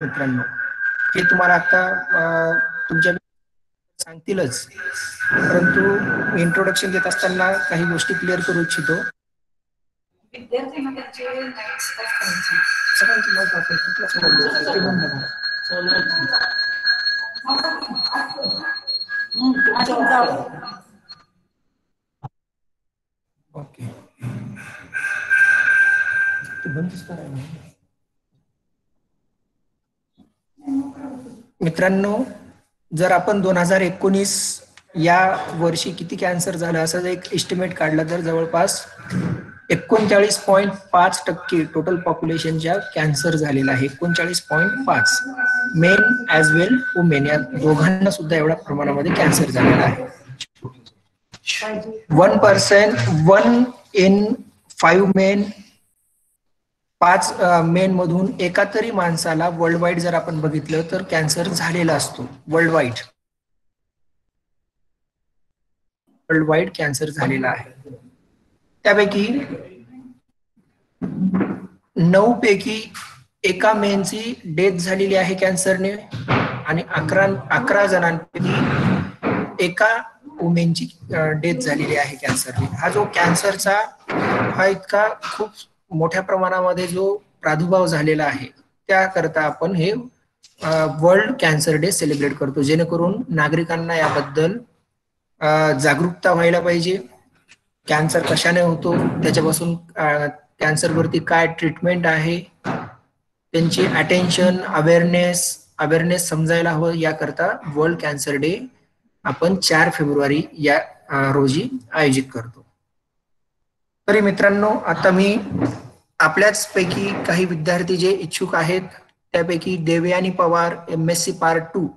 मित्रांनो, हे तुम्हाला आता तुमच्या सांगतीलच, परंतु इंट्रोडक्शन देत असताना काही गोष्टी क्लिअर करू इच्छितो. विद्यार्थ्यांना त्यांचे सगळ्यांची माहिती ओके. मित्रांनो, जर आपण 2019 या वर्षी किती कॅन्सर झालं असं एक एस्टिमेट काढला तर जवळपास 39.5% टोटल पॉप्युलेशनच्या कॅन्सर झालेला आहे. 39.5. मेन ॲज वेल वुमेन या दोघांना सुद्धा एवढ्या प्रमाणामध्ये कॅन्सर झालेला आहे. 1 in 5 मेन, 5 मेन मधून एका तरी माणसाला वर्ल्ड वाईड जर आपण बघितलं तर कॅन्सर झालेला असतो. वर्ल्ड वाईड कॅन्सर झालेला आहे. त्यापैकी 9 पैकी एका मेनची डेथ झालेली आहे कॅन्सरने आणि 11 जणांपैकी एका वुमेनची डेथ झालेली आहे कॅन्सरने. हा जो कॅन्सरचा हा इतका खूप मोठ्या प्रमाणामध्ये जो प्रादुर्भाव झालेला आहे त्याकरता आपण हे वर्ल्ड कॅन्सर डे सेलिब्रेट करतो, जेणेकरून नागरिकांना याबद्दल जागरूकता व्हायला पाहिजे. कॅन्सर कशाने होतो, त्याच्यापासून कॅन्सरवरती काय ट्रीटमेंट आहे, त्यांची अटेन्शन, अवेअरनेस समजायला हवं. याकरता वर्ल्ड कॅन्सर डे आपण 4 फेब्रुवारी या रोजी आयोजित करतो. तरी मित्रांनो, आता मी आपल्याच पैकी काही विद्यार्थी जे इच्छुक आहेत त्यापैकी देवयानी पवार MSc पार्ट 2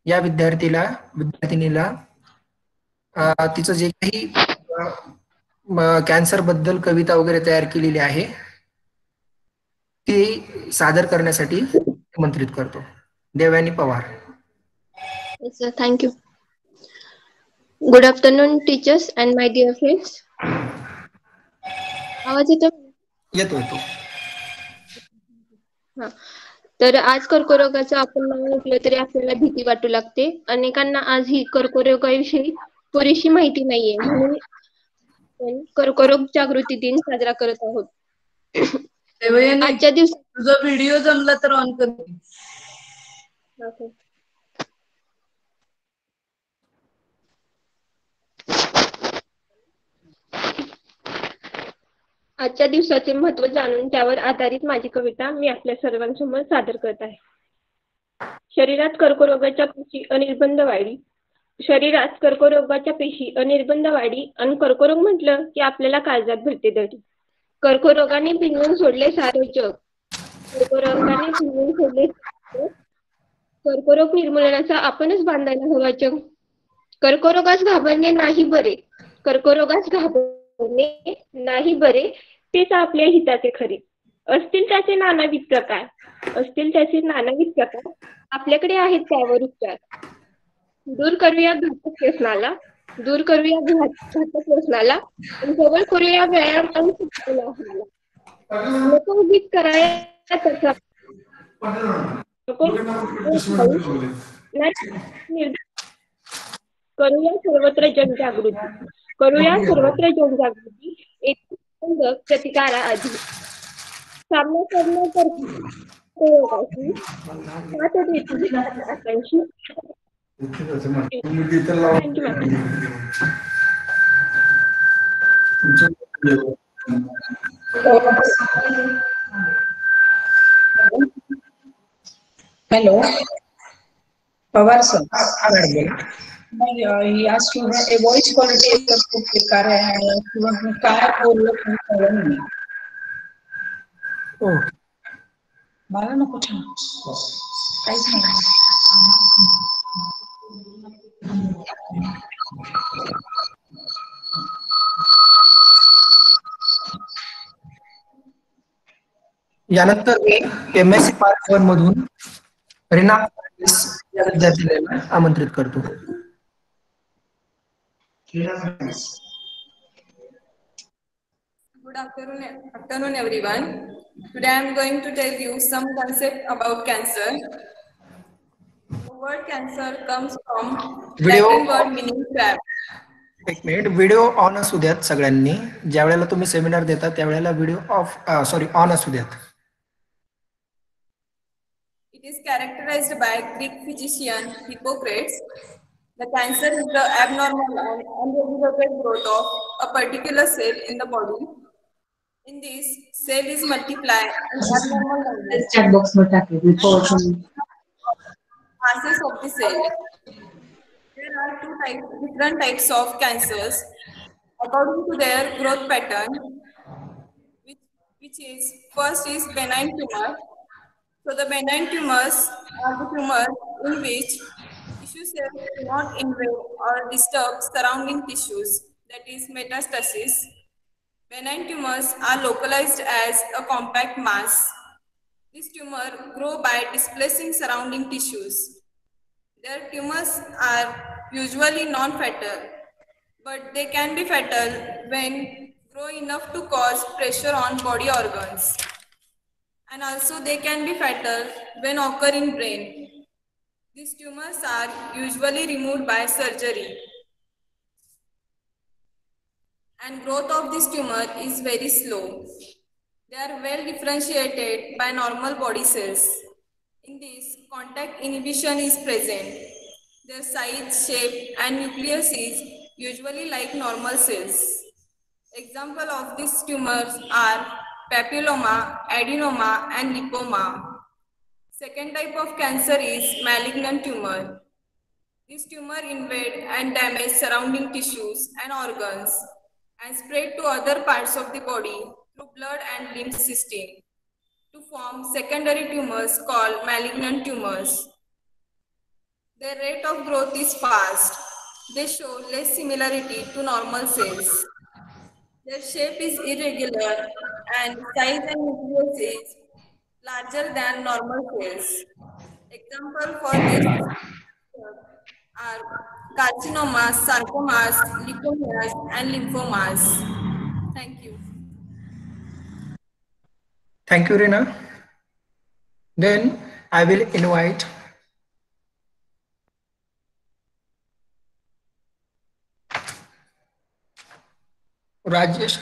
या विद्यार्थिनीला तिचं जे काही कॅन्सर बद्दल कविता वगैरे तयार केलेली आहे ती सादर करण्यासाठी आमंत्रित करतो. Devyani Pawar. Yes, sir. Thank you. Good afternoon, teachers and my dear friends. आवाज येतो? येतो. हा. तर आज कर्करोगाचं आपण नाव ऐकलं तरी आपल्याला भीती वाटू लागते. अनेकांना आज ही कर्करोगाविषयी पुरेशी माहिती नाहीये, म्हणून आपण कर्करोग जागृती दिन साजरा करत आहोत. आजच्या दिवशी तुझा व्हिडिओ जमला तर ऑन कर. आजच्या दिवसाचे महत्त्व जाणून त्यावर आधारित माझी कविता मी आपल्या सर्वांसमोर सादर करत आहे. शरीरात कर्करोगाच्या पेशी अनिर्बंध वाढी. शरीरात कर्करोगाच्या पेशी अनिर्बंध वाढी आणि कर्करोग म्हटलं की आपल्याला काळजात भरते दडी. कर्करोगाने पिंजून सोडले सारे जग. कर्करोगाने पिंजून सोडले. कर्करोग निर्मूलनाचा आपणच बांधायला हवा जग. कर्करोगास घाबरणे नाही बरे. कर्करोगास घाबरणे नाही बरे, तेच आपल्या हिताचे खरे. असतील त्याचे नानाविध प्रकार आपल्याकडे आहेत त्यावर उपचार. दूर करूया घातक व्यसनाला आणि जवळ करूया व्यायाम आणि नको उगीच करायला त्याचा करूया सर्वत्र जनजागृती एक प्रतिकारा आधी सामना करणे कर्करोगाशी साथ देतील आकांक्षी. Hello, Pawar sir. He asked to have a voice quality is खूप बेकार आहे आणि किंवा काय बोललो तुम्ही कळलं नाही. मला नको काहीच नाही. यानंतर मी MSc पार्ट 1 मधून रीना या विद्यार्थीला आमंत्रित करतो. Good Afternoon, everyone. Today I am going to tell you some concept about cancer. The word cancer comes from video Latin word meaning trap. एक मिनिट, व्हिडिओ ऑन असू द्यात सगळ्यांनी. ज्या वेळेला तुम्ही सेमिनार देता त्यावेळेला व्हिडिओ ऑन असू द्यात. It is characterized by Greek physician Hippocrates. The cancer is the abnormal and unregulated growth of a particular cell in the body. In this, cell is multiplied in abnormal numbers. Chat box मध्ये टाकले मी forward करून. Masses of the cell. There are different types of cancers according to their growth pattern, which is first is benign tumor. So the benign tumors are the tumors in which tissue cells do not invade or disturb surrounding tissues, that is metastasis. Benign tumors are localized as a compact mass. This tumor grow by displacing surrounding tissues. Their tumors are usually non-fatal, but they can be fatal when grow enough to cause pressure on body organs. And also they can be fatal when occur in brain. These tumors are usually removed by surgery. And growth of this tumor is very slow. They are well differentiated by normal body cells. In this, contact inhibition is present. Their size, shape, and nucleus is usually like normal cells. Example of these tumors are papilloma, adenoma, and lipoma. Second type of cancer is malignant tumor. This tumor invade and damage surrounding tissues and organs and spread to other parts of the body through blood and lymph system to form secondary tumors called malignant tumors. Their rate of growth is fast. They show less similarity to normal cells. Their shape is irregular and size and nucleus is larger than normal cells. Example for this are carcinomas, sarcomas, leukemias, and lymphomas. Thank you. Thank you, Reena. Then I will invite Rajesh,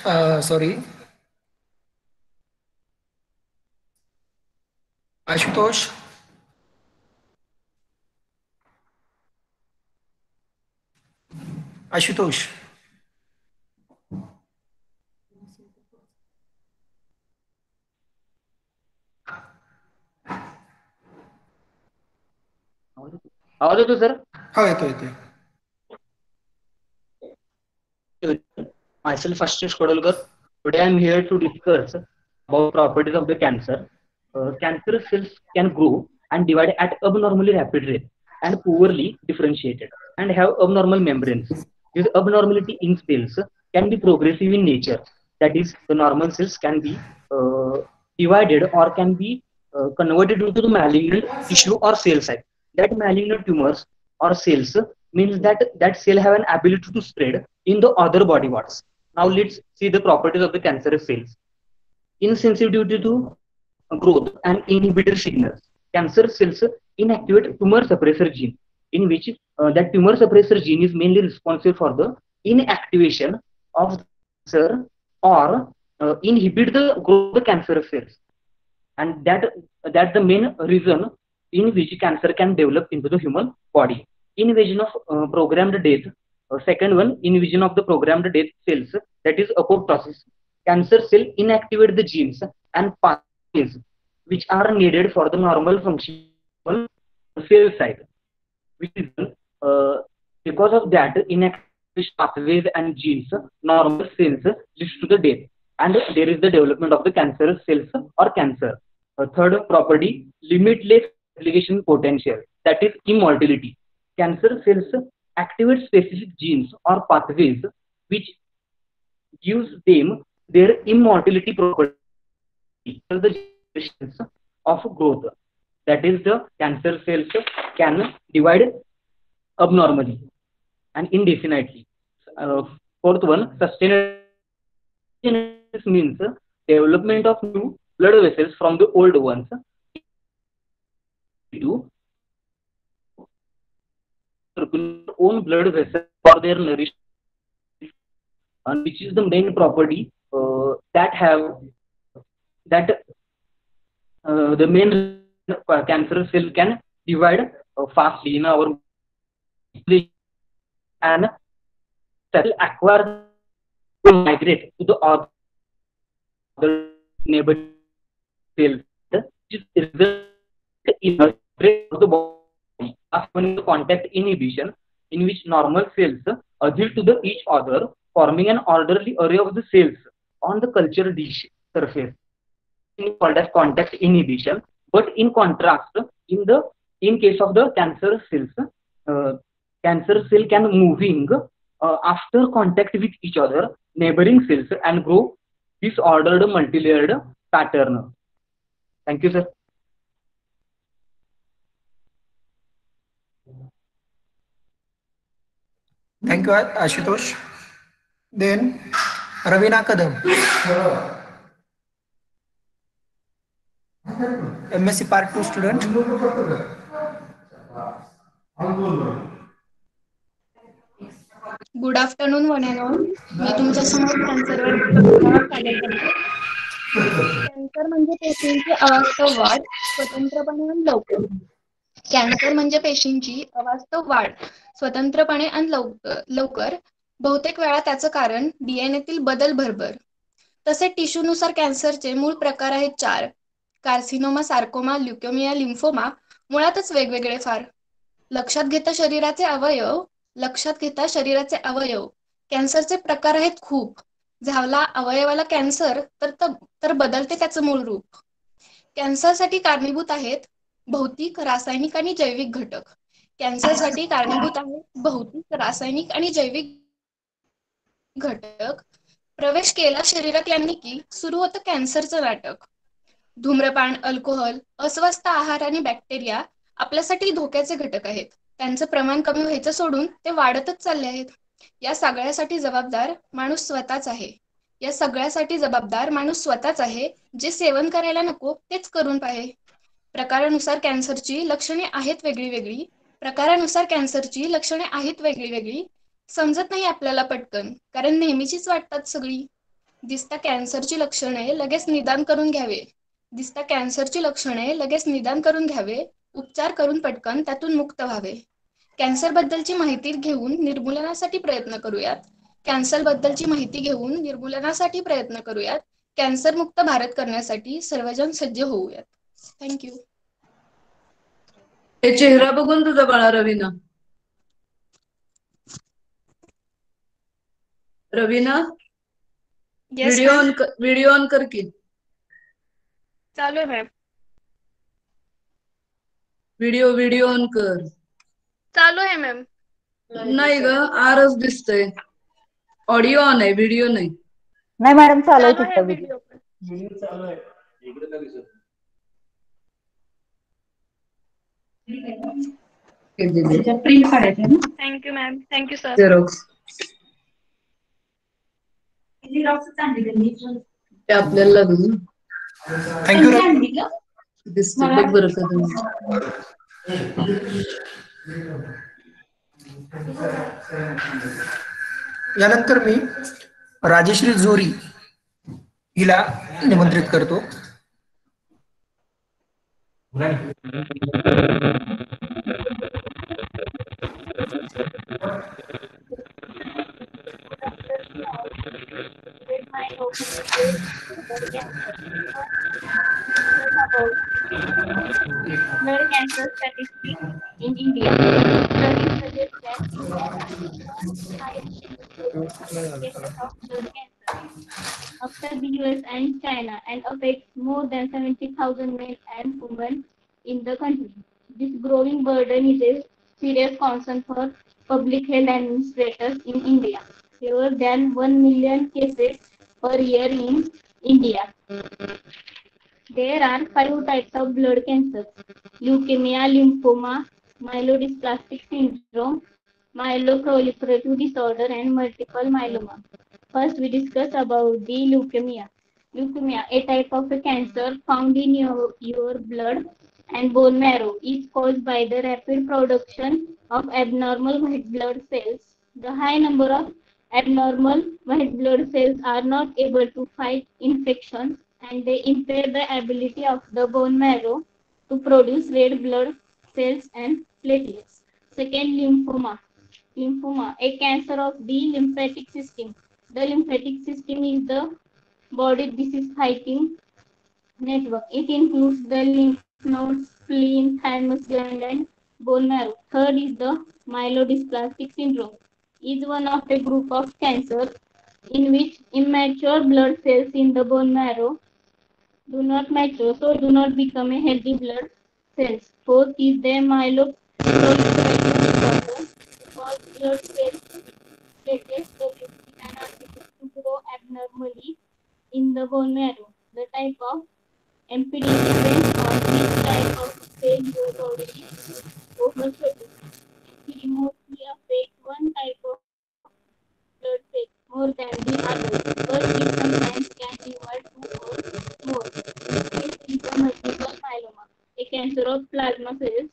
Ashutosh. Ashutosh. आवाज येतो sir? हो, येतोय. Myself Ashish Kodolkar. Today I am here to discuss about properties of the cancer. Cancer cells can grow and divide at abnormally rapid rate and poorly differentiated and have abnormal membranes. This abnormality in cells can be progressive in nature. That is, the normal cells can be divided or can be converted into the malignant tissue or cell site. That malignant tumors or cells means that cell have an ability to spread in the other body parts. Now let's see the properties of the cancerous cells. Insensitivity to growth and inhibitor signals. Cancer cells inactivate tumor suppressor gene, in which that tumor suppressor gene is mainly responsible for the inactivation of the cancer or inhibit the growth of the cancerous cells. And that's the main reason in which cancer can develop into the human body. Invasion of programmed death. Second one, invasion of the programmed death cells, that is apoptosis. Cancer cell inactivate the genes and pathways which are needed for the normal function cell side. Which is because of that inactivation pathways and genes, normal cells leads to the death, and there is the development of the cancerous cells or cancer. Third property, limitless replication potential, that is immortality. Cancer cells activate specific genes or pathways which gives them their immortality property the generations of growth. That is, the cancer cells can divide abnormally and indefinitely. Fourth one, sustained This means development of new blood vessels from the old ones to own blood vessels for their nourishment, and which is the main property that the main cancer cell can divide fastly in our body and cell acquire to migrate to the other neighboring cells, which is in the body after contact inhibition, in which normal cells adhere to each other, forming an orderly array of the cells on the culture dish surface, called as contact inhibition. But in contrast, in case of the cancer cells, cancer cell can moving after contact with each other neighboring cells and grow disordered multi-layered pattern. Thank you, sir. Thank you, Ashutosh. Then Ravina Kadam, MSc Part 2 student. Good afternoon one and all. मी तुमच्या समोर कॅन्सरवर सादर करते. Cancer म्हणजे पेशींची अवास्तव वाढ स्वतंत्रपणे आणि लवकर. कॅन्सर म्हणजे पेशींची अवास्तव वाढ स्वतंत्रपणे आणि लवकर. बहुतेक वेळा त्याचं कारण डीएनएतील बदल भरभर. तसे टिश्यूनुसार कॅन्सरचे मूळ प्रकार आहेत 4. Carcinoma, sarcoma, leukaemia, lymphoma. मुळातच वेगवेगळे फार. लक्षात घेता शरीराचे अवयव कॅन्सरचे प्रकार आहेत खूप. झाला अवयवाला कॅन्सर तर बदलते त्याचं मूळ रूप. कॅन्सरसाठी कारणीभूत आहेत भौतिक, रासायनिक आणि जैविक घटक. कॅन्सरसाठी कारणीभूत आहेत भौतिक, रासायनिक आणि जैविक घटक. प्रवेश केला शरीरात यांनी की सुरू होतं कॅन्सरचं नाटक. धूम्रपान, अल्कोहोल, अस्वस्थ आहार आणि बॅक्टेरिया आपल्यासाठी धोक्याचे घटक आहेत. त्यांचं प्रमाण कमी व्हायचं सोडून ते वाढतच चालले आहेत. या सगळ्यासाठी जबाबदार माणूस स्वतःच आहे. जे सेवन करायला नको तेच करून पाहे. प्रकारानुसार कॅन्सरची लक्षणे आहेत वेगळी. समजत नाही आपल्याला पटकन, कारण नेहमीचीच वाटतात सगळी. दिसता कॅन्सरची लक्षणे लगेच निदान करून घ्यावे. उपचार करून पटकन त्यातून मुक्त व्हावे. कॅन्सरबद्दलची माहिती घेऊन निर्मूलनासाठी प्रयत्न करूयात. कॅन्सरमुक्त भारत करण्यासाठी सर्वजण सज्ज होऊयात. थँक्यू. हे चेहरा बघून तुझा बाळा रवीना Yes, व्हिडिओ ऑन कर की. चालू आहे मॅम. व्हिडिओ ऑन कर. चालू आहे मॅम. नाही ग, आरच दिसतंय. ऑडिओ ऑन आहे, व्हिडिओ नाही. नाही मॅडम, चालू आहे फक्त व्हिडिओ. व्हिडिओ चालू आहे. इकडे का दिसत प्रिंट काढायचं ना. Thank you ma'am. Thank you sir. Xerox ते आपल्याला लागून थँक्यू. दिसतं बघ बरं का तुम्ही. यानंतर मी राजेश्री जोरी हिला निमंत्रित करतो. Blood cancer statistics in India. Studies suggest that cases of blood cancer after the US and China and affects more than 70,000 men and women in the country. This growing burden is a serious concern for public health administrators in India. Fewer than 1 million cases per year in India. There are 5 types of blood cancer: leukemia, lymphoma, myelodysplastic syndrome, myeloproliferative disorder, and multiple myeloma. First, we discuss about the leukemia. Leukemia, a type of a cancer found in your blood and bone marrow, is caused by the rapid production of abnormal white blood cells. The high number of abnormal white blood cells are not able to fight infections, and they impair the ability of the bone marrow to produce red blood cells and platelets. Second, lymphoma. Lymphoma, a cancer of the lymphatic system. The lymphatic system is the body disease fighting network. It includes the lymph nodes, spleen, thymus gland, and bone marrow. Third is the myelodysplastic syndrome. Is one of a group of cancer in which immature blood cells in the bone marrow do not mature, so do not become a healthy blood cells. Fourth is the myeloproliferative disorder. Cause blood cells, platelets, WBC, and RBCs to grow abnormally in the bone marrow. The type of MPD depends on which type of cell your body is overshadowing. MPD mostly affects one type of blood cell more than the others, but it sometimes can divide two or more. This is the multiple myeloma, a cancer of plasma cells.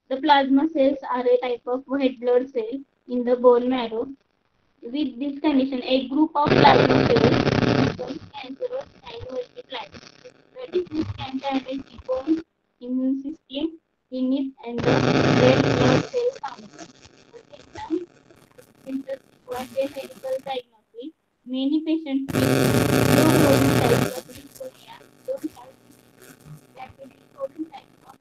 The plasma cells are a type of white blood cell in the bone marrow. With this condition, a group of plasma cells becomes cancerous and multiplies. The disease can damage the bone immune system in it and the red blood cell count. The symptoms require a medical diagnosis. Many patients with low growing types of lymphomia don't have rapidly growing types of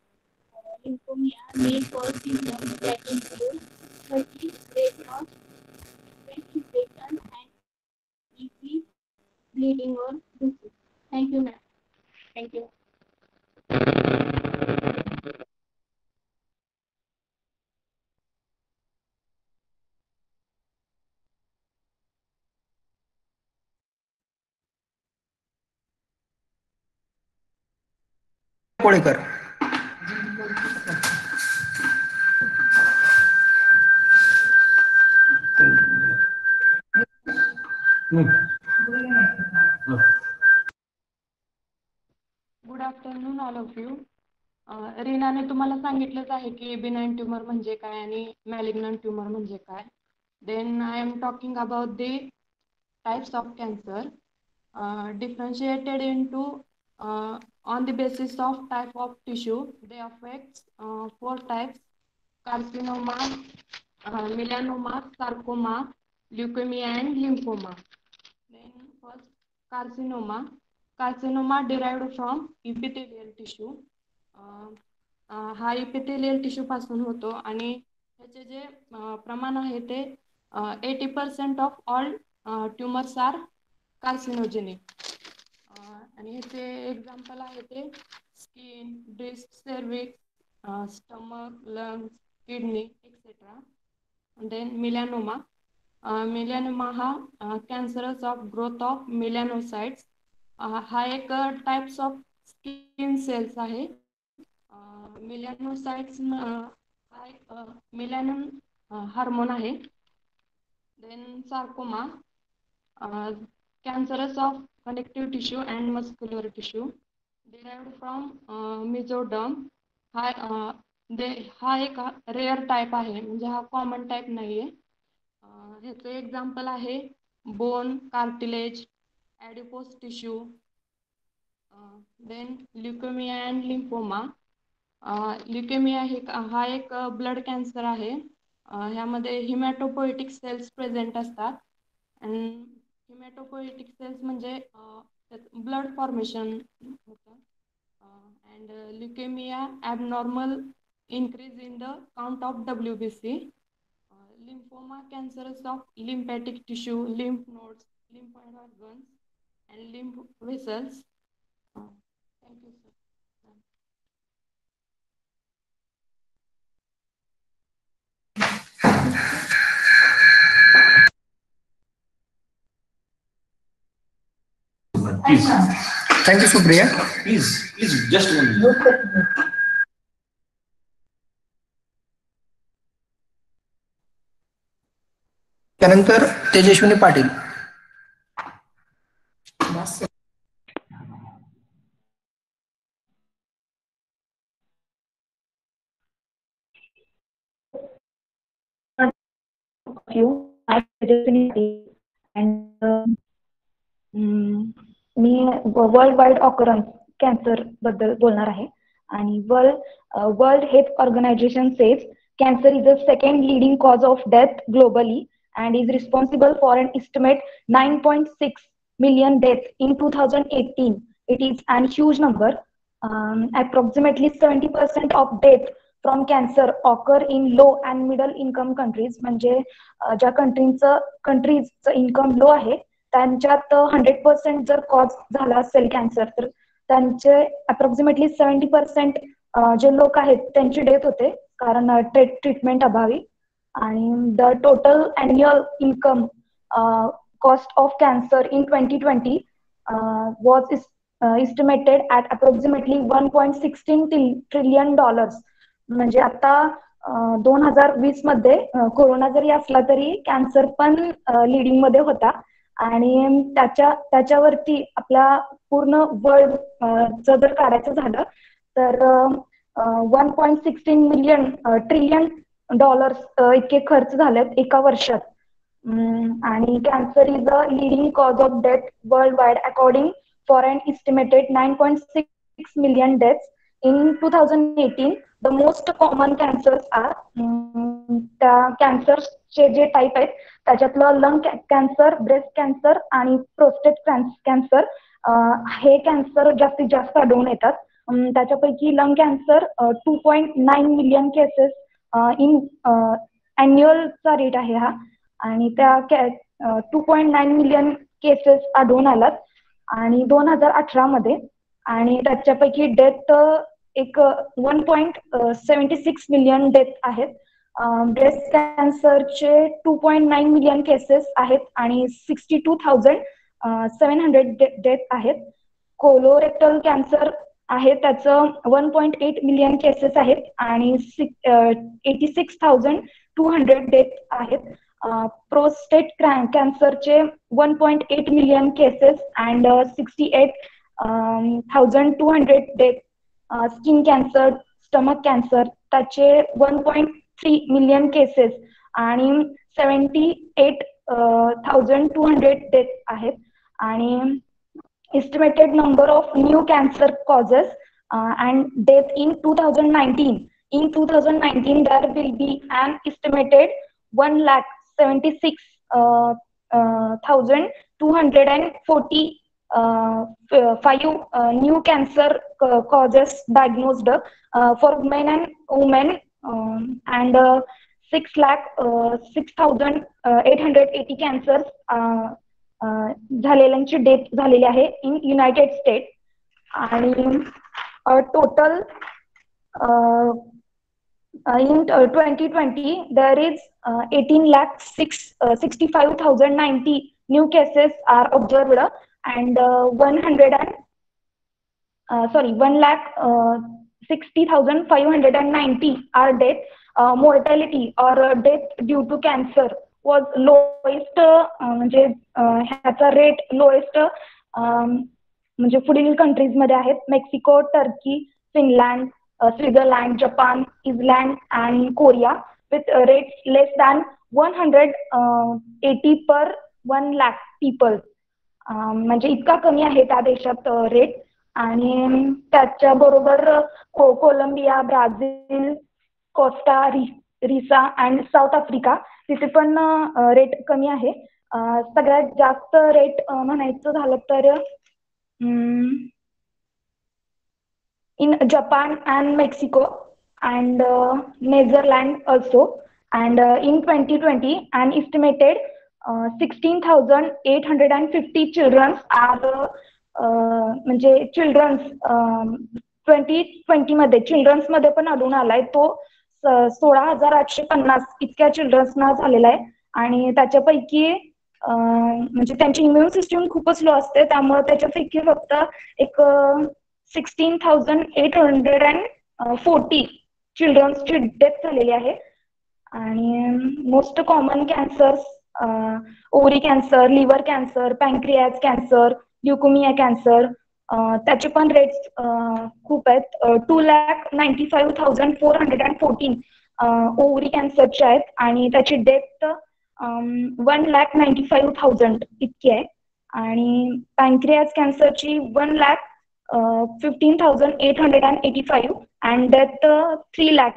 lymphomia may cause symptoms that include fatigue, weight loss, frequent infections, and easy bleeding or bruising. Thank you, ma'am. Thank you. Kolekar. Good afternoon all of you. रीनाने तुम्हाला सांगितलंच आहे की benign tumour म्हणजे काय आणि malignant tumour म्हणजे काय. Then I am talking about the types of cancer differentiated into on the basis of type of tissue. They affect 4 types: carcinoma, melanoma, sarcoma, leukemia, and lymphoma. Then first, carcinoma. Carcinoma derived from epithelial tissue. हा epithelial tissue पासून होतो आणि ह्याचे जे प्रमाण आहे ते 80% of all tumours are carcinogenic. आणि ह्याचे एक्झाम्पल आहे ते skin, breast, cervix, stomach, lungs, kidney etcetera. Then melanoma. Melanoma हा cancerous of growth of melanocytes. हा एक टाइप्स ऑफ स्किन सेल्स आहे. मिलॅनोसाइट्स हा एक मिलॅनम हार्मोन आहे. Then sarcoma. Cancerous of connective tissue and muscular tissue derived from mesoderm. हा एक rare type आहे, म्हणजे हा कॉमन टाइप नाहीये. ह्याचे एक्झाम्पल आहे bone, cartilage, adipose tissue. Then leukaemia and lymphoma. Leukaemia हा एक ब्लड कॅन्सर आहे. ह्यामध्ये हिमॅटोपोएटिक सेल्स प्रेझेंट असतात. अँड हिमॅटोपोएटिक सेल्स म्हणजे ब्लड फॉर्मेशन होतं. And leukaemia abnormal increase in the count of WBC. Lymphoma, cancers of lymphatic tissue, lymph nodes, lymphoid organs, and lymph vessels. Thank you, sir. Please. Thank you, Supriya. Please, just 1 minute. त्यानंतर Tejaswini Patil. of you. My Tejaswini and मी world wide occurrence cancer बद्दल बोलणार आहे. आणि world health organization says cancer is the second leading cause of death globally and is responsible for an estimate 9.6 million deaths in 2018. It is a huge number. Approximately 70% of deaths from cancer occur in low and middle income countries. म्हणजे ज्या कंट्रीजचं income लो आहे त्यांच्यात 100% जर cause झाला असेल cancer तर त्यांचे approximately 70% जे लोक आहेत त्यांची डेथ होते कारण ट्रीटमेंट अभावी. आणि the total annual income cost of cancer in 2020 was estimated at approximately 1.16 trillion dollars. म्हणजे आता 2020 मध्ये कोरोना जरी असला तरी कॅन्सर पण लीडिंग मध्ये होता आणि त्याच्यावरती आपल्या पूर्ण वर्ल्ड जर काढायचं झालं तर 1.16 ट्रिलियन डॉलर्स इतके खर्च झालेत एका वर्षात. आणि cancer is a leading cause of death world wide according for an estimated 9.6 million deaths in 2018. The most common cancers are त्या कॅन्सरचे जे टाईप आहेत त्याच्यातलं लंग कॅन्सर, ब्रेस्ट कॅन्सर आणि प्रोस्टेट कॅन्सर हे कॅन्सर जास्तीत जास्त आढळून येतात. त्याच्यापैकी lung cancer 2.9 million cases in अॅन्युअलचा रेट आहे हा आणि त्या 2.9 million केसेस आढळून आलात आणि 2018 मध्ये. आणि त्याच्यापैकी डेथ एक 1.76 million डेथ आहेत. ब्रेस्ट कॅन्सरचे 2.9 million केसेस आहेत आणि 62,700 डेथ आहेत. कोलोरेक्टल कॅन्सर आहे त्याचं 1.8 million केसेस आहेत आणि 86,200 डेथ आहेत. प्रोस्टेट कॅन्सरचे 1.8 million cases and 68,200 death. Skin cancer, stomach cancer त्याचे 1.3 million केसेस आणि 78,200 डेथ आहेत. आणि estimated number of new cancer causes and death in 2019. In 2019, there will be an estimated 1,76,245 new cancer causes diagnosed for men and women and 6,880 cancers झालेल्यांची death झालेली आहे in United State. आणि total in 2020 there is 18,65,090 new cases are observed and 1,60,590 are death. Mortality or death due to cancer was lowest. म्हणजे ह्याचा rate lowest म्हणजे पुढील countries मध्ये आहेत Mexico, Turkey, Finland, Switzerland, Japan, Iceland and Korea with rates less than 180 per 1 lakh people. म्हणजे इतका कमी आहे त्या देशात रेट. आणि त्याच्या बरोबर Colombia, Brazil, Costa Rica and South Africa तिथे पण रेट कमी आहे. सगळ्यात जास्त रेट म्हणायचं झालं तर in Japan and Mexico and Netherland also. And in 2020 and estimated 16,850 childrens are म्हणजे चिल्ड्रन्स 2020 मध्ये चिल्ड्रन्स मध्ये पण आढळून आलाय तो 16,850 इतक्या चिल्ड्रन्सना झालेला आहे. आणि त्याच्यापैकी म्हणजे त्यांची इम्युन सिस्टीम खूपच लो असते त्यामुळे त्याच्यापैकी फक्त एक 16,840 चिल्ड्रन्सची डेथ झालेली आहे. आणि most common cancers ovary cancer, liver cancer, pancreas cancer, leukaemia cancer त्याचे पण रेट्स खूप आहेत. 2,95,414 ओव्हरी कॅन्सरचे आहेत आणि त्याची डेथ 1,95,000 इतकी आहे. आणि पॅन्क्रियाज कॅन्सरची 1,15,885 अँड डेथ 3 लाख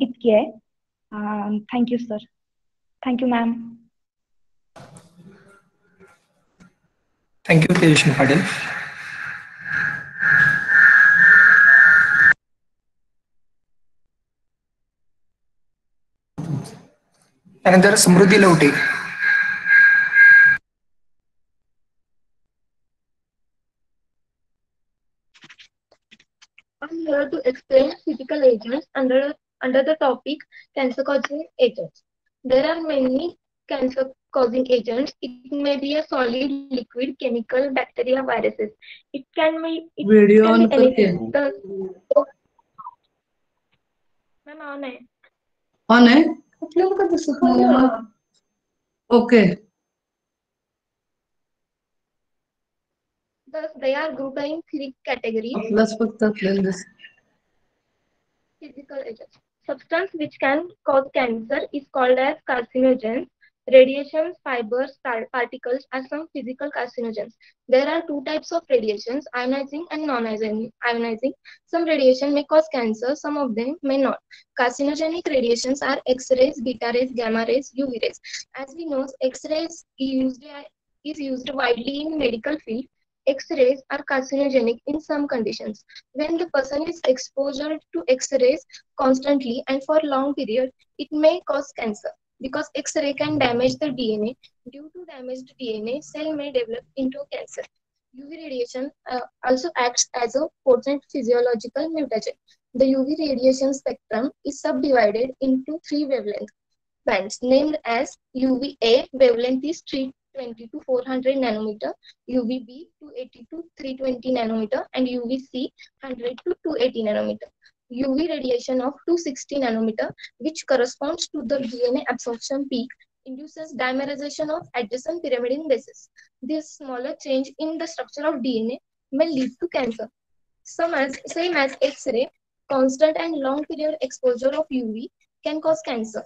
इतकी आहे. Thank you sir. Thank you ma'am. Thank you Tejaswi Patil. त्यानंतर Samruddhi Lavate. I'm here to explain physical agents under the topic cancer causing agents. There are many cancer causing agents. It may be a solid, liquid, chemical, bacteria, viruses. It can be Video on anything. Ma'am on आहे. On आहे आपल्याला का दिसत नाही. Okay. Thus, they are grouped in 3 categories. आपलाच फक्त आपल्याला दिसत. Physical agents. Substance which can cause cancer is called as carcinogens. Radiations, fibers, particles are some physical carcinogens. There are 2 types of radiations, ionizing and non-ionizing. Some radiation may cause cancer, some of them may not. Carcinogenic radiations are X-rays, beta rays, gamma rays, UV rays. As we know, X-rays is used widely in medical field. X-rays are carcinogenic in some conditions. When the person is exposed to X-rays constantly and for long period, it may cause cancer because X-ray can damage the DNA. Due to damaged DNA, cell may develop into cancer. UV radiation also acts as a potent physiological mutagen. The UV radiation spectrum is subdivided into 3 wavelength bands named as UVA wavelength is 320 to 400 nanometer, UVB 280 to 320 nanometer, and UVC 100 to 280 nanometer. UV radiation of 260 nanometer, which corresponds to the DNA absorption peak, induces dimerization of adjacent pyrimidine bases. This smaller change in the structure of DNA may lead to cancer. Same as X-ray, constant and long period exposure of UV can cause cancer.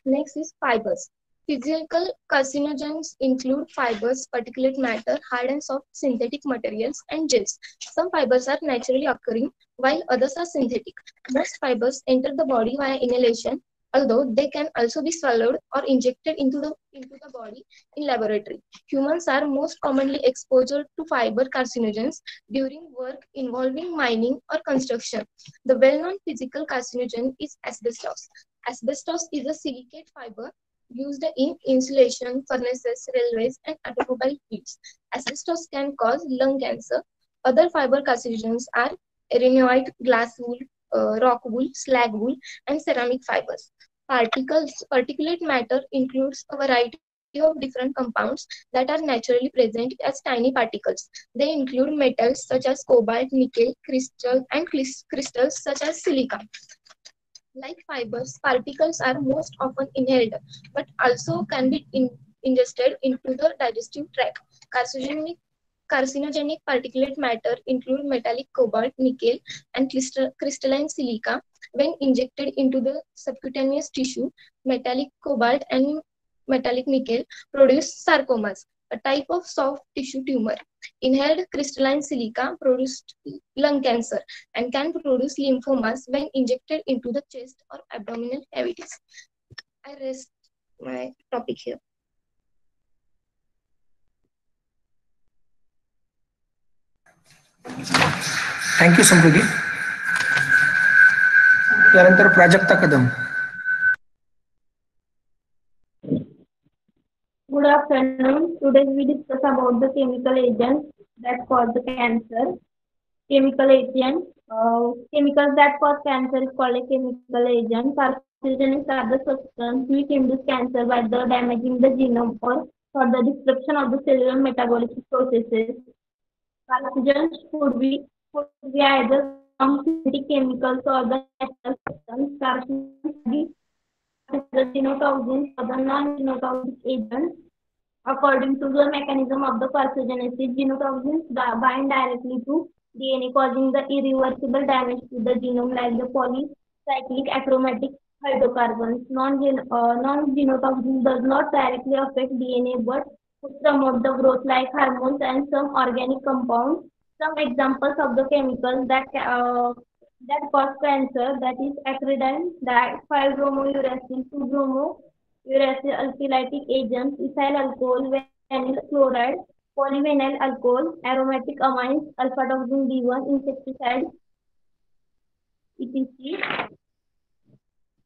Next is fibers. Physical carcinogens include fibers, particulate matter, hard and soft synthetic materials, and gels. Some fibers are naturally occurring, while others are synthetic. Most fibers enter the body via inhalation, although they can also be swallowed or injected into the body in laboratory. Humans are most commonly exposed to fiber carcinogens during work involving mining or construction. The well-known physical carcinogen is asbestos. Asbestos is a silicate fiber used in insulation, furnaces, railways, and automobile fields. Asbestos can cause lung cancer. Other fiber carcinogens are arenioite, glass wool, rock wool, slag wool, and ceramic fibers. Particulate matter includes a variety of different compounds that are naturally present as tiny particles. They include metals such as cobalt, nickel, crystals such as silica. Like fibers, particles are most often inhaled, but also can be ingested into the digestive tract. Carcinogenic particulate matter include metallic cobalt, nickel, and crystalline silica. When injected into the subcutaneous tissue, metallic cobalt and metallic nickel produce sarcomas, a type of soft tissue tumor. Inhaled crystalline silica produced lung cancer and can produce lymphomas when injected into the chest or abdominal cavities. I rest my topic here. Thank you समृद्धी. त्यानंतर प्राजक्ता कदम. Good afternoon. Today we discuss about the chemical agents that cause the cancer. Chemical that cause cancer is called a chemical agent. Carcinogens are the substance which induce cancer by the damaging the genome or for the disruption of the cellular metabolic processes. Carcinogens could be either from synthetic chemicals or the natural substance. Carcinogens the genotoxins or the non-genotoxic agents. According to the mechanism of the carcinogenesis, genotoxins bind directly to DNA, causing the irreversible damage to the genome, like the polycyclic achromatic hydrocarbons. Non-genotoxin does not directly affect DNA but promote the growth like hormones and some organic compounds. Some examples of the chemicals that cause cancer, that is acridine, that 5-bromouracil, 2-bromouracil alkylating agents, ethyl alcohol, vinyl chloride, polyvinyl alcohol, aromatic amines, alpha-toxin B1, insecticides, etc.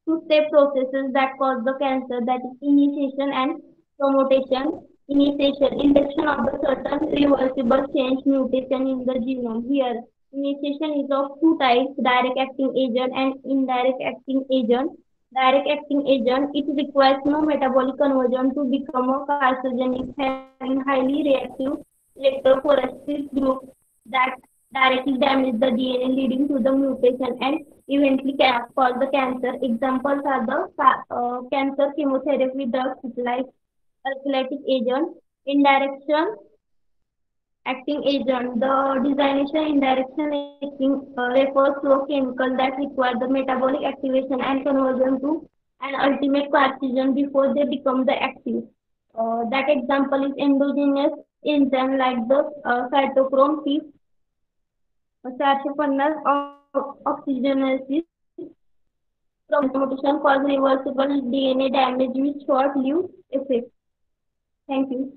Two-step processes that cause the cancer, that is initiation and promotion. Initiation, induction of the certain reversible change mutation in the genome. Here, initiation is of two types, direct acting agent and indirect acting agent. Direct acting agent, it requires no metabolic conversion to become a carcinogenic, having highly reactive electrophoresis group that directly damage the DNA, leading to the mutation and eventually can cause the cancer. Examples are the cancer chemotherapy drugs like alkylating agent, indirection acting agent. The designation indirection acting refers to a chemical that requires the metabolic activation and conversion to an ultimate carcinogen before they become the active. That example is endogenous enzyme like the cytochrome P450 oxygenases mutation cause reversible DNA damage with short-lived effect. Thank you.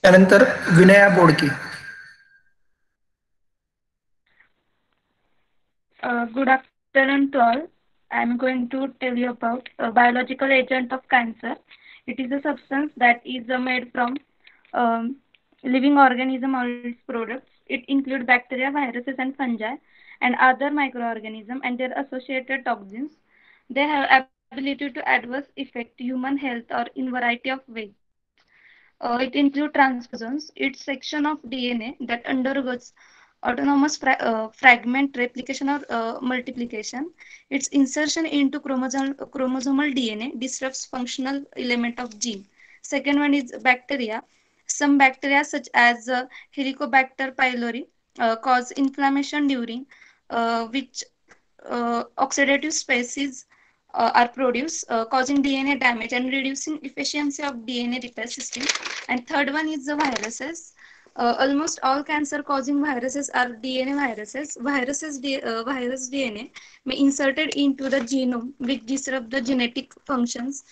त्यानंतर विनया बोडके. Good afternoon to all. I am going to tell you about a biological agent of cancer. It is a substance that is made from living organism or its products. It includes bacteria, viruses, and fungi, and other microorganisms and their associated toxins. They have ability to adverse affect human health or in variety of ways. It includes transposons. It's section of DNA that undergoes autonomous fragment replication or multiplication. Its insertion into chromosomal DNA disrupts functional element of gene. Second one is bacteria. Some bacteria such as Helicobacter pylori cause inflammation during which oxidative species are produced, causing DNA damage and reducing efficiency of DNA repair system. And third one is the viruses. Almost all cancer-causing viruses are DNA viruses. Virus DNA may inserted into the genome which disrupt the genetic functions.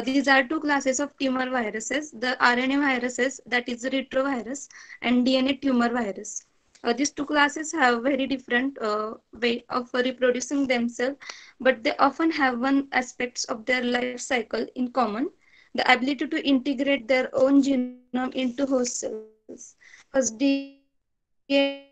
These are two classes of tumor viruses: the RNA viruses, that is the retrovirus, and DNA tumor virus. These two classes have very different way of reproducing themselves, but they often have one aspects of their life cycle in common: the ability to integrate their own genome into host cells. First, DNA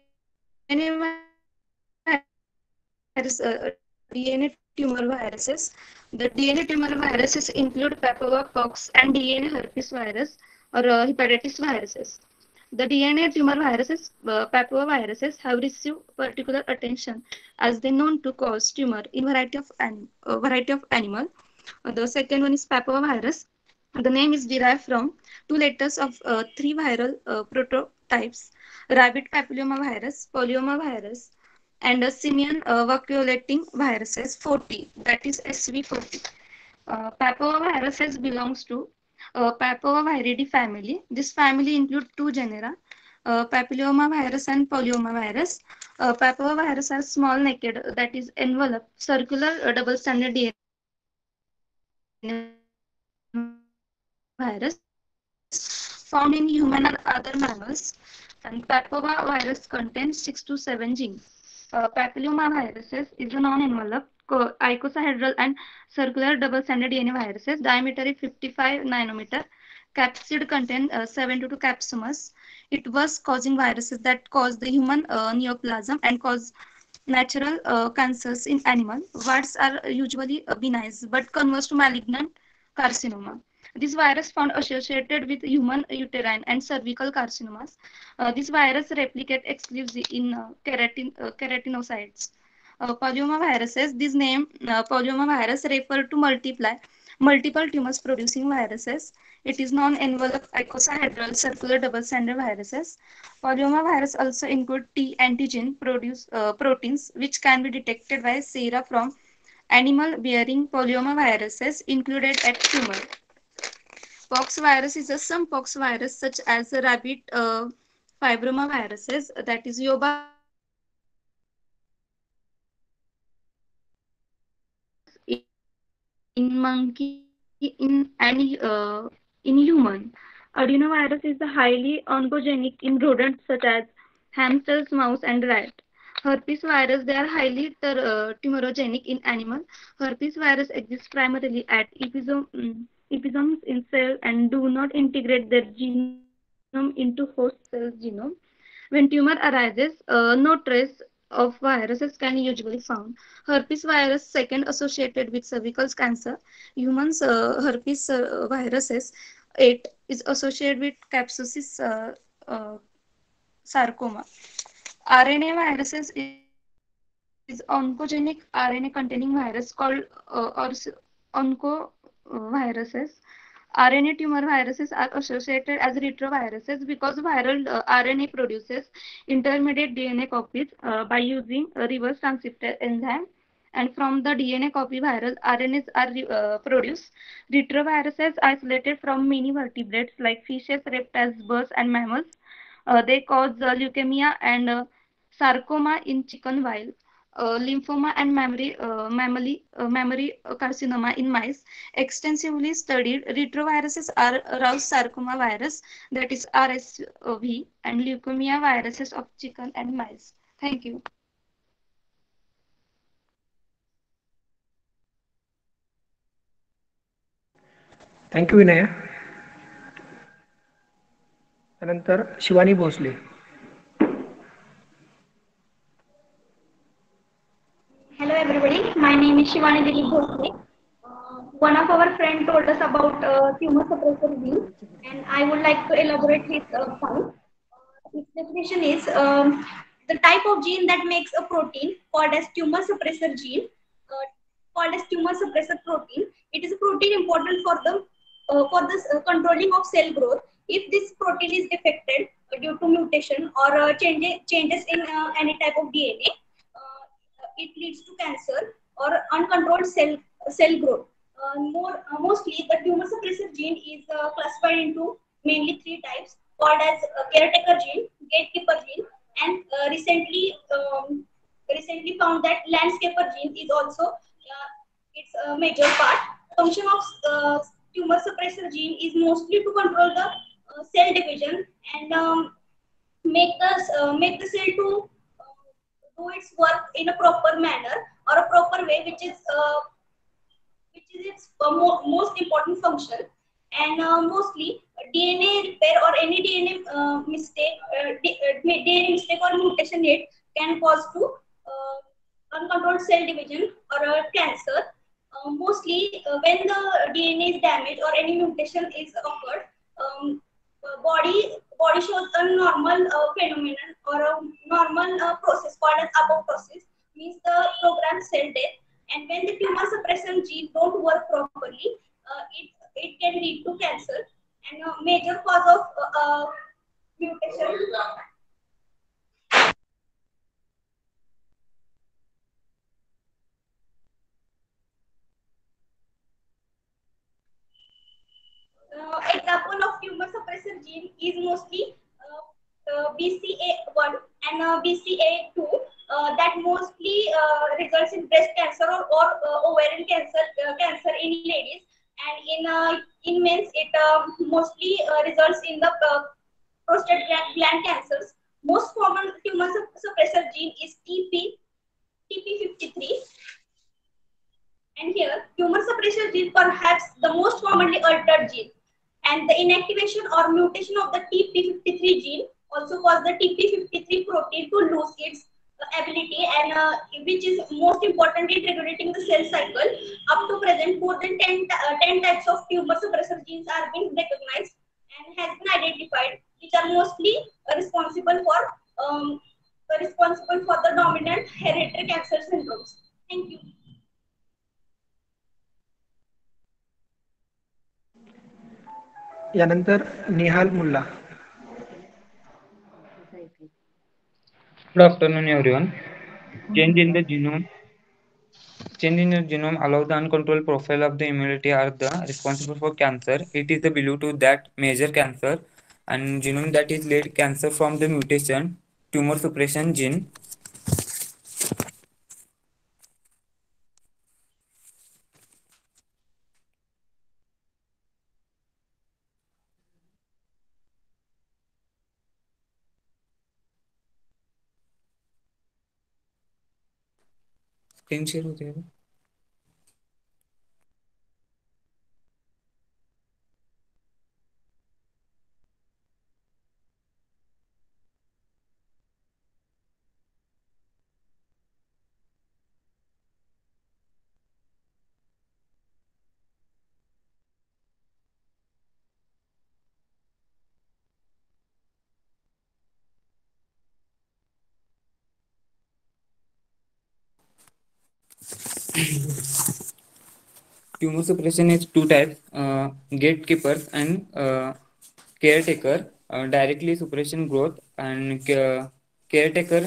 tumor viruses. The DNA tumor viruses include Papaver-Pox and DNA herpes virus or hepatitis viruses. The DNA tumor viruses, papaviruses, have received particular attention as they known to cause tumor in variety of animal. The second one is papavirus. The name is derived from two letters of three viral prototypes: rabbit papillomavirus, polyomavirus, and a simian vacuolating viruses 40, that is SV40. Papaviruses belongs to Papaviride family. This family includes two genera, papillomavirus and polyomavirus. Papavirus are small naked, that is enveloped circular double-stranded DNA virus found in human and other mammals. And papavirus contains 6 to 7 genes. Papillomaviruses is a non-enveloped icosahedral and circular double-stranded DNA viruses. Diameter is 55 nanometer. Capsid contain 72 capsules. It was causing viruses that cause the human neoplasm and cause natural cancers in animal. Warts are usually benign but converts to malignant carcinoma. This virus found associated with human uterine and cervical carcinomas. This virus replicate exclusively in keratinocytes. Polyomaviruses. This name polyomavirus refer to multiply multiple tumors producing viruses. It is non-enveloped icosahedral circular double-stranded viruses. Polyoma virus also include T antigen proteins which can be detected by sera from animal bearing polyoma viruses included at tumor. Pox virus is some pox virus such as the rabbit fibroma viruses, that is Yoba in monkey in human. Adenovirus is highly oncogenic in rodents such as hamsters, mouse, and rat. Herpes virus, they are highly tumorogenic in animal. Herpes virus exists primarily at episomes in cell and do not integrate their genome into host cell's genome. When tumor arises, no trace of viruses can usually found. Herpes virus second associated with cervical cancer. Humans herpes viruses 8 is associated with capsusis sarcoma. RNA viruses is oncogenic RNA containing virus called oncoviruses. RNA tumor viruses are associated as retroviruses because viral RNA produces intermediate DNA copies by using a reverse transcriptase enzyme, and from the DNA copy viral RNAs are produced. Retroviruses isolated from many vertebrates like fishes, reptiles, birds, and mammals. They cause leukemia and sarcoma in chicken, while lymphoma and mammary carcinoma in mice. Extensively studied retroviruses are Rous sarcoma virus, that is RSV, and leukemia viruses of chicken and mice. Thank you. Thank you Vinaya. त्यानंतर Shivani Bhosle. Hello everybody, my name is Shivani Dilip Bhosle. One of our friends told us about tumor suppressor gene, and I would like to elaborate his point. Its definition is the type of gene that makes a protein called as tumor suppressor gene, called as tumor suppressor protein. It is a protein important for the controlling of cell growth. If this protein is defected due to mutation or changes in any type of DNA, it leads to cancer or uncontrolled cell growth. Mostly, the tumor suppressor gene is classified into mainly 3 types, called as caretaker gene, gatekeeper gene, and recently found that landscaper gene is also its a major part. Function of tumor suppressor gene is mostly to control the cell division and make the cell to do its work in a proper manner or a proper way, which is its most important function. And mostly DNA repair or any DNA mistake, DNA mistake or mutation rate can cause to uncontrolled cell division or cancer. Mostly when the DNA is damaged or any mutation is occurred, body shows a normal phenomenon or a normal process called as apoptosis, means the programmed cell death. And when the tumor suppression gene don't work properly, it can lead to cancer. And a major cause of mutation example of tumor suppressor gene is mostly BCA1 and BCA2 that mostly results in breast cancer or ovarian cancer in ladies, and in men's it mostly results in the prostate gland cancers. Most common tumor suppressor gene is TP53. And here, tumor suppressor gene perhaps the most commonly altered gene, and the inactivation or mutation of the TP53 gene also cause the TP53 protein to lose its ability, and which is most important in regulating the cell cycle. Up to present, more than 10 types of tumor suppressor genes are being recognized and has been identified, which are mostly responsible for the dominant hereditary cancer syndromes. Thank you. यानंतर निहाल मुल्ला. Good afternoon, everyone. Change in the genome. Change in the genome allows the uncontrolled profile of the immunity are the responsible for cancer. It is the believed to that major cancer and genome that is lead cancer from the mutation tumor suppression gene. Screen share होते हैं. Tumor suppression is two types, gatekeepers and caretaker. Directly suppression growth and caretaker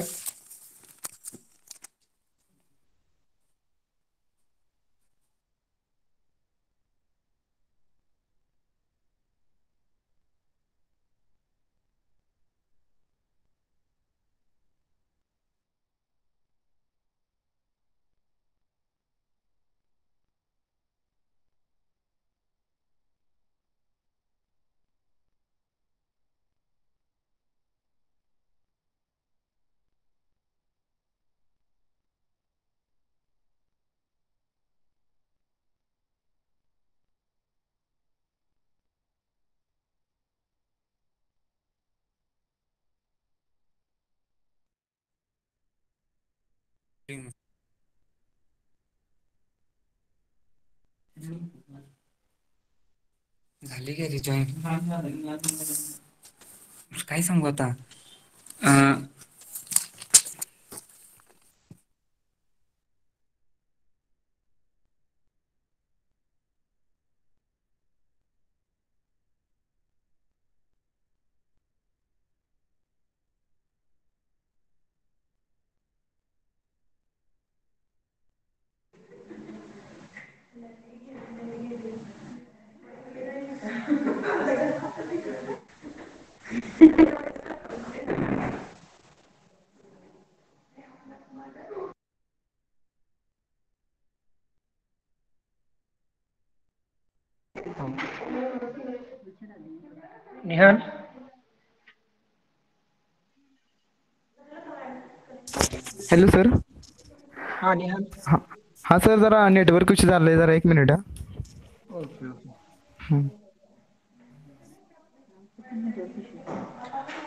झाली काय ती join काय सांगू आता निहाल. Hello sir. हा निहाल. हा सर जरा नेटवर्क इश्यू झालंय जरा 1 minute. Okay okay.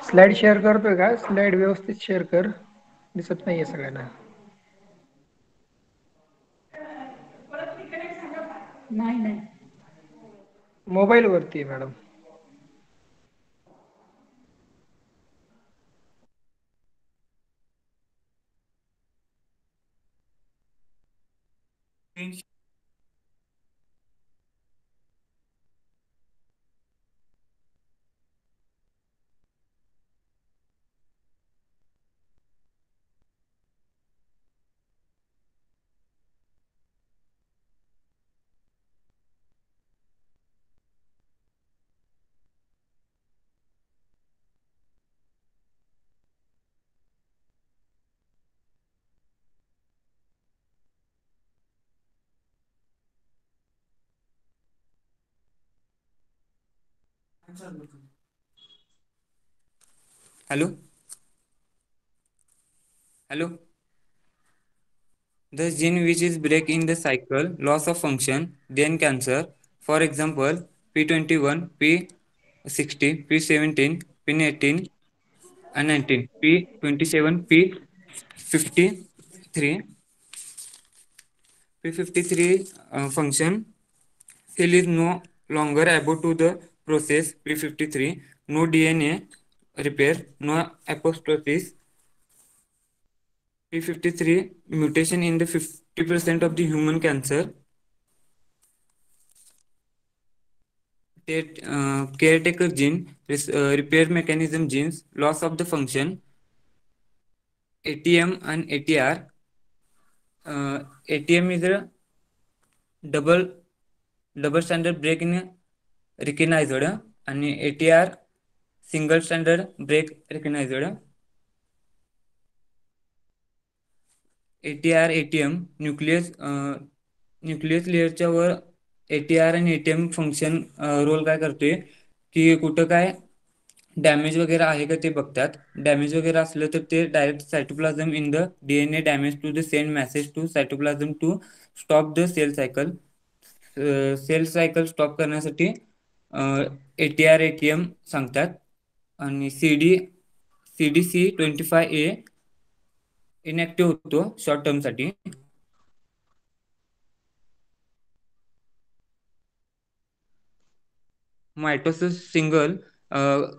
Slide share करतोय का? स्लाइड व्यवस्थित शेअर कर. दिसत नाहीये सगळ्यांना. नाही. मोबाईल वरती आहे madam. Hello hello. The gene which is break in the cycle, loss of function, then cancer. For example, P21, P60, P17, P18, and 19, P27, P53, P53 function. Cell is no longer able to the process P53, no DNA repair, no apoptosis. P53 mutation in the 50% of the human cancer. caretaker gene, repair mechanism genes, loss of the function, ATM and ATR. ATM is a double standard break in recognized, and ATR single standard break recognized. ATR ATM nucleus लेअरच्या वर ATR आणि ATM function role काय करतोय की कुठं काय damage वगैरे आहे का ते बघतात. डॅमेज वगैरे असलं तर ते direct cytoplasm in the DNA damage to the send message to cytoplasm to stop the cell cycle. Cell cycle stop करण्यासाठी ATR ATM सांगतात. आणि CDC25A इनॅक्टिव्ह होतो शॉर्ट टर्म साठी. Mitosis single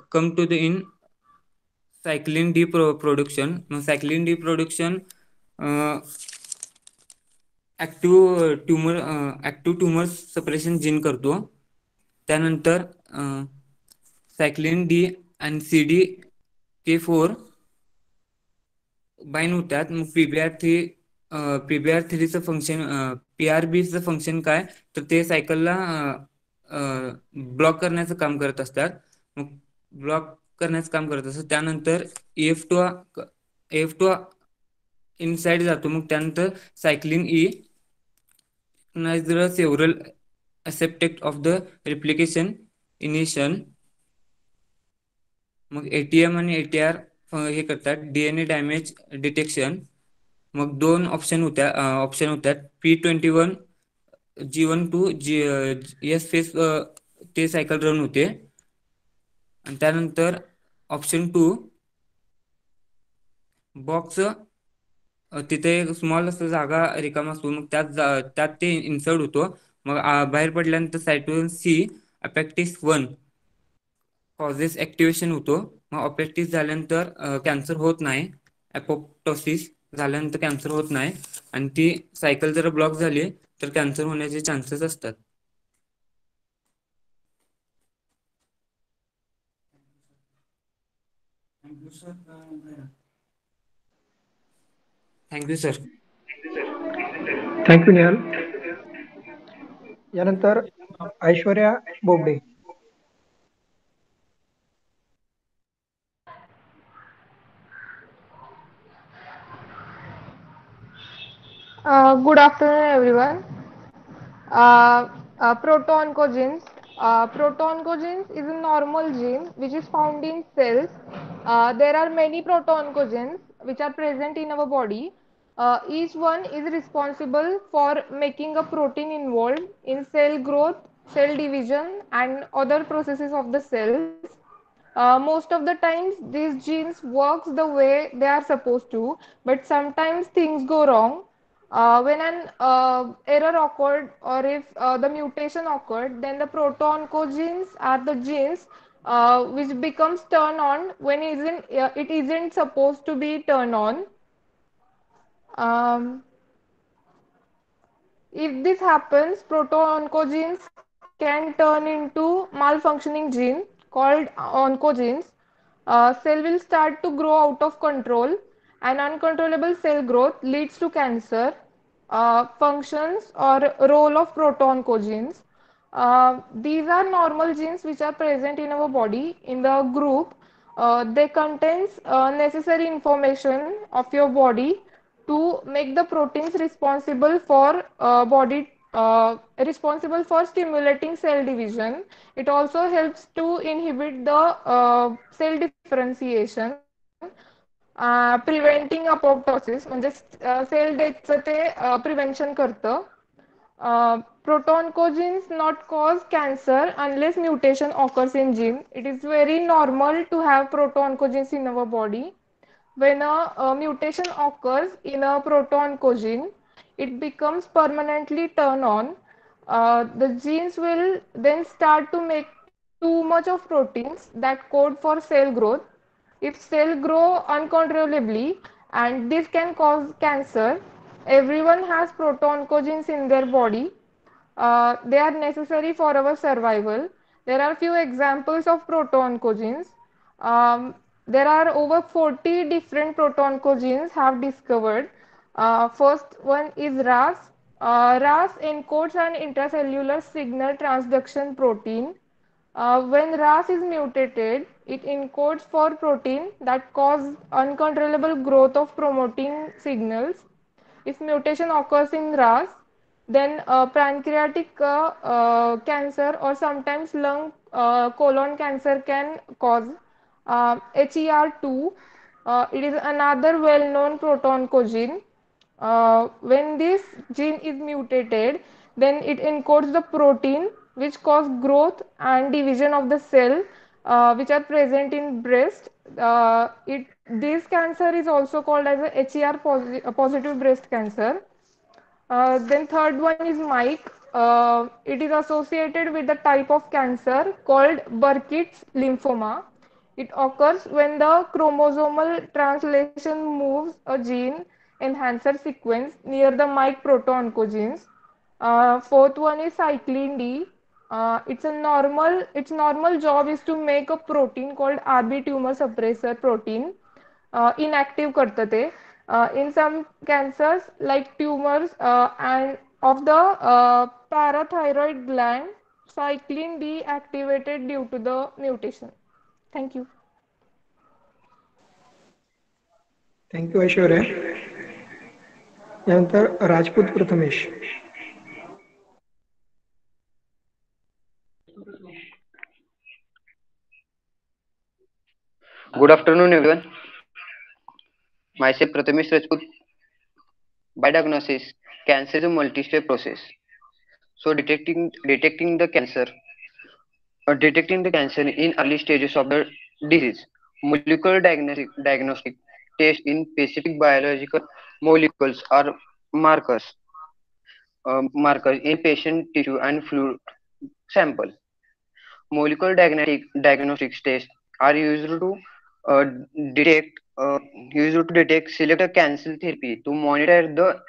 come to the in cyclin D production. Cyclin D production active tumor suppression gene करतो. त्यानंतर सायक्लिन D आणि CDK4 bind होतात. मग PBR3चं function PRBचं function काय तर ते सायकलला ब्लॉक करण्याचं काम करत असतात. मग ब्लॉक करण्याचं काम करत असतात. त्यानंतर AF2 इनसाइड जातो. मग त्यानंतर cyclin E several aspect of the replication initial. मग ATM आणि ATR हे करतात DNA डॅमेज डिटेक्शन. मग दोन ऑप्शन होत्यात P21 G12 S फेस ते सायकल रन होते. आणि त्यानंतर ऑप्शन 2 बॉक्स तिथे एक स्मॉल असं जागा रिकामा असतो. मग त्यात ते इन्सर्ट होतो. मग बाहेर पडल्यानंतर सायटोन C अपेक्टिस 1 कॉजेस ऍक्टिव्हेशन होतो. मग अपेक्टिस झाल्यानंतर कॅन्सर होत नाही. अपोप्टोसिस झाल्यानंतर कॅन्सर होत नाही. आणि ती सायकल जर ब्लॉक झाली तर कॅन्सर होण्याचे चान्सेस असतात. Thank you sir. थँक्यू निहाल. यानंतर Aishwarya Bobde. Good afternoon, everyone. Proto-oncogenes. Proto-oncogenes is a normal gene which is found in cells. There are many proto-oncogenes which are present in our body. Each one is responsible for making a protein involved in cell growth, cell division, and other processes of the cells. Most of the times these genes works the way they are supposed to, but sometimes things go wrong. When an error occurred or if the mutation occurred, then the proto-oncogenes are the genes which becomes turn on when it isn't supposed to be turned on. If this happens, proto-oncogenes can turn into malfunctioning gene called oncogenes. Cell will start to grow out of control, and uncontrollable cell growth leads to cancer. Functions or role of proto-oncogenes. These are normal genes which are present in our body in the group. They contains necessary information of your body to make the proteins responsible for responsible for stimulating cell division. It also helps to inhibit the cell differentiation, preventing apoptosis म्हणजे cell death चं ते prevention करतं. Proto-oncogenes not cause cancer unless mutation occurs in gene. It is very normal to have proto-oncogenes in our body. When a mutation occurs in a proto-oncogene, it becomes permanently turned on. The genes will then start to make too much of proteins that code for cell growth. If cell grow uncontrollably, and this can cause cancer. Everyone has proto-oncogenes in their body. They are necessary for our survival. There are few examples of proto-oncogenes. There are over 40 different proto-oncogenes have discovered. First one is RAS. RAS encodes an intracellular signal transduction protein. When RAS is mutated, it encodes for protein that cause uncontrollable growth of promoting signals. If mutation occurs in RAS, then pancreatic cancer or sometimes lung colon cancer can cause. HER2, it is another well-known proto-oncogene. When this gene is mutated, then it encodes the protein which cause growth and division of the cell which are present in breast. This cancer is also called as a HER positive breast cancer. Then third one is Mike. It is associated with the type of cancer called Burkitt's lymphoma. It occurs when the chromosomal translation moves a gene enhancer sequence near the Mike proto-oncogenes. Fourth one is cyclin D. Its normal job is to make a protein called RB tumor suppressor protein. Inactive करतं ते. In some cancers like tumors and of the parathyroid gland, cyclin D activated due to the mutation. Thank you. Thank you Aishwarya. यानंतर Rajput Prathamesh. Good afternoon, everyone. Myself Prathamesh Rajput. By diagnosis, cancer is a multi-step process. So detecting the cancer in early stages of the disease. Molecular diagnostic test in specific biological molecules or markers in patient tissue and fluid sample. Molecular diagnostic tests are uh, detect used to detect select a cancer therapy to monitor the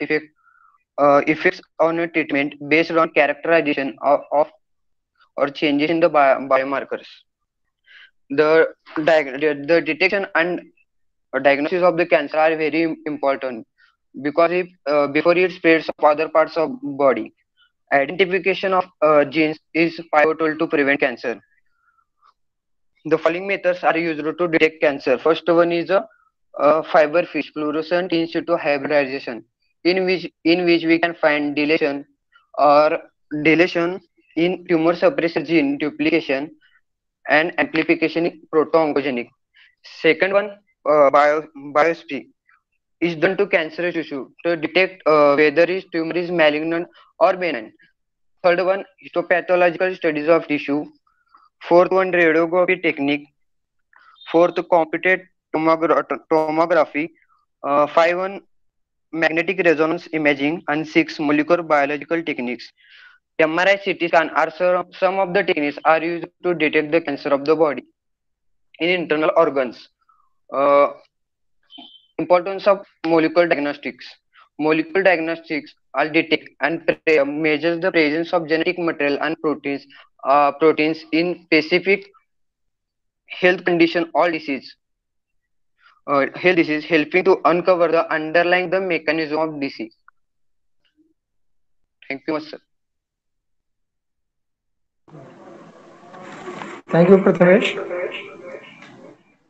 effects on a treatment based on characterization of or changes in the biomarkers. The detection and diagnosis of the cancer are very important because if before it spreads of other parts of body, identification of genes is pivotal to prevent cancer. The following methods are used to detect cancer. First one is a fiber fish fluorescent in situ hybridization, in which we can find or deletion in tumor suppressor gene duplication and amplification in proto-oncogenic. Second one, biopsy is done to cancerous tissue to detect whether his tumor is malignant or benign. Third one, histopathological studies of tissue. Fourth one, radiography technique. Fourth, computed tomography. Five one, magnetic resonance imaging. And six, molecular biological techniques. MRI, CT scan are some of the techniques are used to detect the cancer of the body in internal organs. Importance of molecular diagnostics. Molecular diagnostics are detect and measures the presence of genetic material and proteins in specific health condition or health disease, helping to uncover the underlying the mechanism of disease. Thank you much, sir. Thank you, Prathamesh.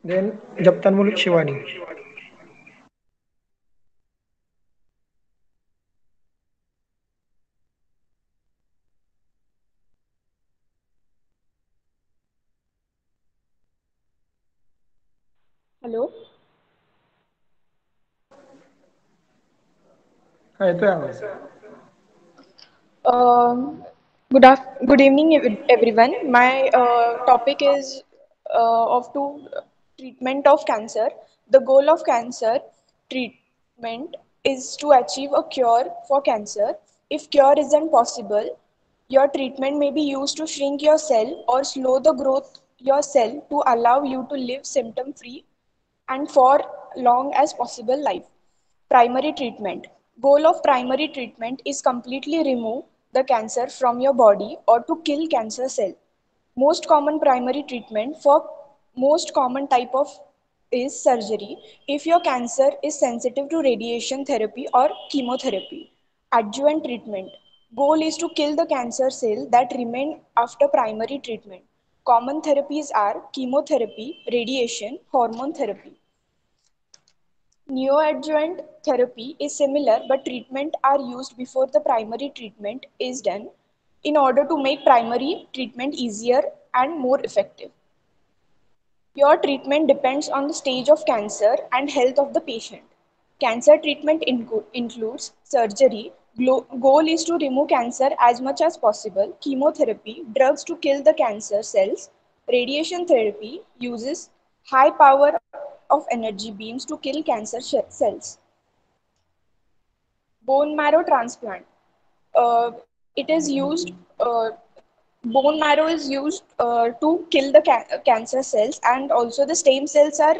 Then Japtan Muluk Shivani. Hello. हा येतोय आवाज. Good evening, everyone. My topic is treatment of cancer. The goal of cancer treatment is to achieve a cure for cancer. If cure isn't possible, your treatment may be used to shrink your cell or slow the growth your cell to allow you to live symptom-free and for long as possible life. Primary treatment. Goal of primary treatment is completely remove the cancer from your body or to kill cancer cell. Most common primary treatment for most common type of is surgery if your cancer is sensitive to radiation therapy or chemotherapy. Adjuvant treatment. Goal is to kill the cancer cell that remain after primary treatment. Common therapies are chemotherapy, radiation, hormone therapy. Neoadjuvant therapy is similar, but treatment are used before the primary treatment is done in order to make primary treatment easier and more effective. Your treatment depends on the stage of cancer and health of the patient. Cancer treatment includes surgery. Goal is to remove cancer as much as possible. Chemotherapy, drugs to kill the cancer cells. Radiation therapy uses high power of energy beams to kill cancer cells. Bone marrow transplant. It is used, bone marrow is used to kill the cancer cells, and also the stem cells are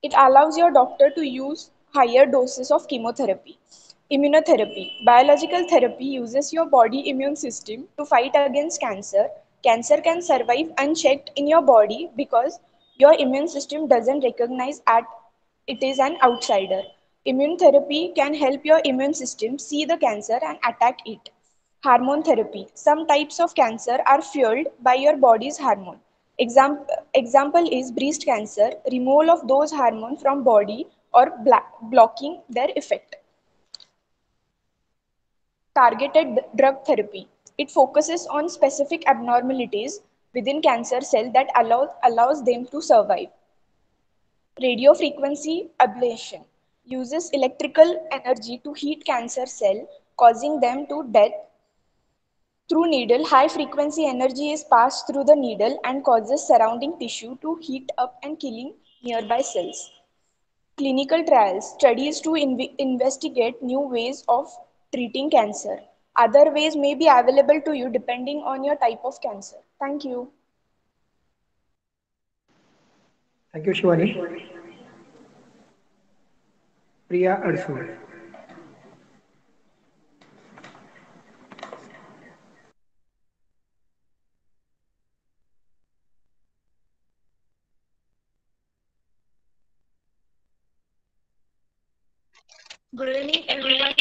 it allows your doctor to use higher doses of chemotherapy. Immunotherapy. Biological therapy uses your body immune system to fight against cancer. Cancer can survive unchecked in your body because your immune system doesn't recognize it is an outsider. Immune therapy can help your immune system see the cancer and attack it. Hormone therapy. Some types of cancer are fueled by your body's hormone. Example is breast cancer, removal of those hormones from body or blocking their effect. Targeted drug therapy. It focuses on specific abnormalities within cancer cell that allows them to survive. Radiofrequency ablation uses electrical energy to heat cancer cell, causing them to death. Through needle, high frequency energy is passed through the needle and causes surrounding tissue to heat up and killing nearby cells. Clinical trials, studies to investigate new ways of treating cancer. Other ways may be available to you depending on your type of cancer. Thank you. Thank you, Shivani. Priya Arsu. Good evening, everyone.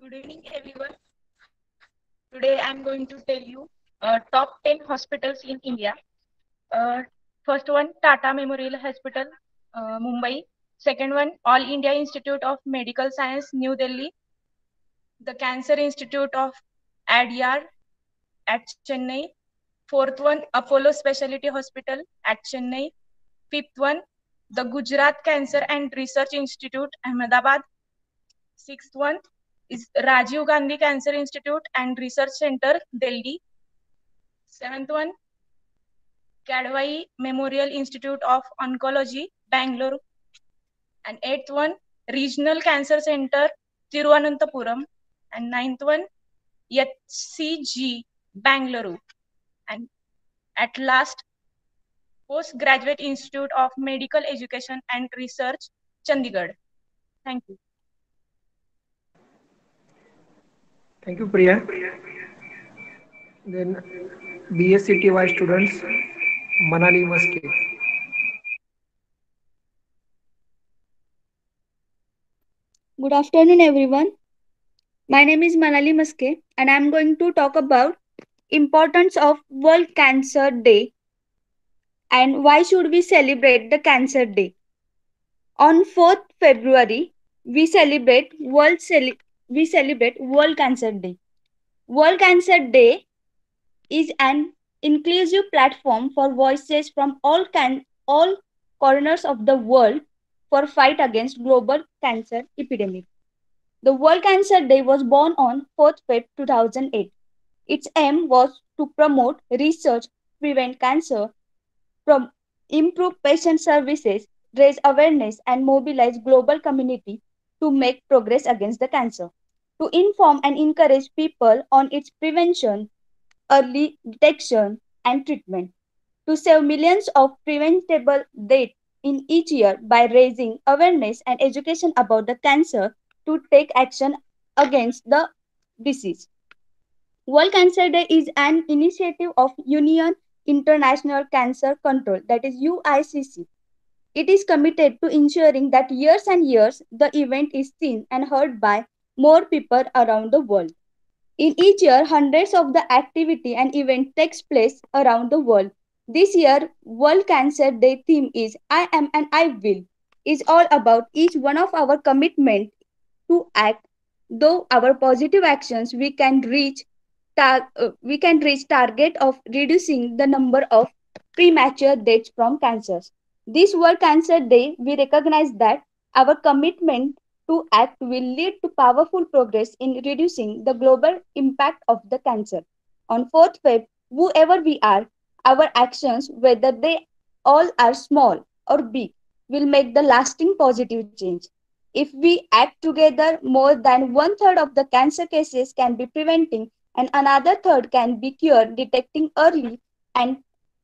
Good evening, everyone. Today I'm going to tell you top 10 hospitals in India. First one, Tata Memorial Hospital, Mumbai. Second one, All India Institute of Medical Science, New Delhi. The Cancer Institute of Adyar at Chennai. Fourth one, Apollo Specialty Hospital at Chennai. Fifth one, the Gujarat Cancer and Research Institute, Ahmedabad. Sixth one is Rajiv Gandhi Cancer Institute and Research Center, Delhi. Seventh one, Kadwai Memorial Institute of Oncology, Bangalore. And eighth one, Regional Cancer Center, Tiruvananthapuram. And ninth one, HCG, Bangalore. And at last, Postgraduate Institute of Medical Education and Research, Chandigarh. Thank you. Thank you, Priya. Then BSCTY students, Manali Maske. Good afternoon, everyone. My name is Manali Maske, and I am going to talk about importance of World Cancer Day and why should we celebrate the Cancer Day. On 4th February, we celebrate World Cancer Day. World Cancer Day is an inclusive platform for voices from all corners of the world for fight against global cancer epidemic. The World Cancer Day was born on 4th Feb 2008. Its aim was to promote research, prevent cancer, improve patient services, raise awareness, and mobilize global community to make progress against the cancer. To inform and encourage people on its prevention, early detection, and treatment. To save millions of preventable deaths in each year by raising awareness and education about the cancer to take action against the disease. World Cancer Day is an initiative of Union International Cancer Control, that is UICC. It is committed to ensuring that years and years the event is seen and heard by more people around the world. In each year, hundreds of the activity and event takes place around the world. This year, World Cancer Day theme is I am and I will. Is all about each one of our commitment to act. Though our positive actions, we can reach target of reducing the number of premature deaths from cancers. This World Cancer Day, we recognize that our commitment to act will lead to powerful progress in reducing the global impact of the cancer. On 4th Feb, whoever we are, our actions, whether they all are small or big, will make the lasting positive change. If we act together, more than 1/3 of the cancer cases can be preventing and another third can be cured, detecting early and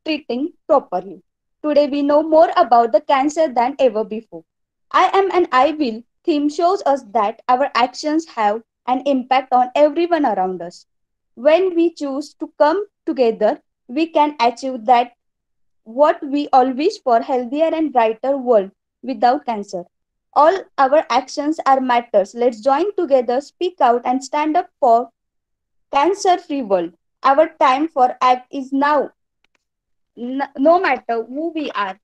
treating properly. Today we know more about the cancer than ever before. I am and I will theme shows us that our actions have an impact on everyone around us. When we choose to come together, we can achieve that what we all wish for, healthier and brighter world without cancer. All our actions are matters. Let's join together, speak out and stand up for cancer-free world. Our time for act is now. No matter who we are,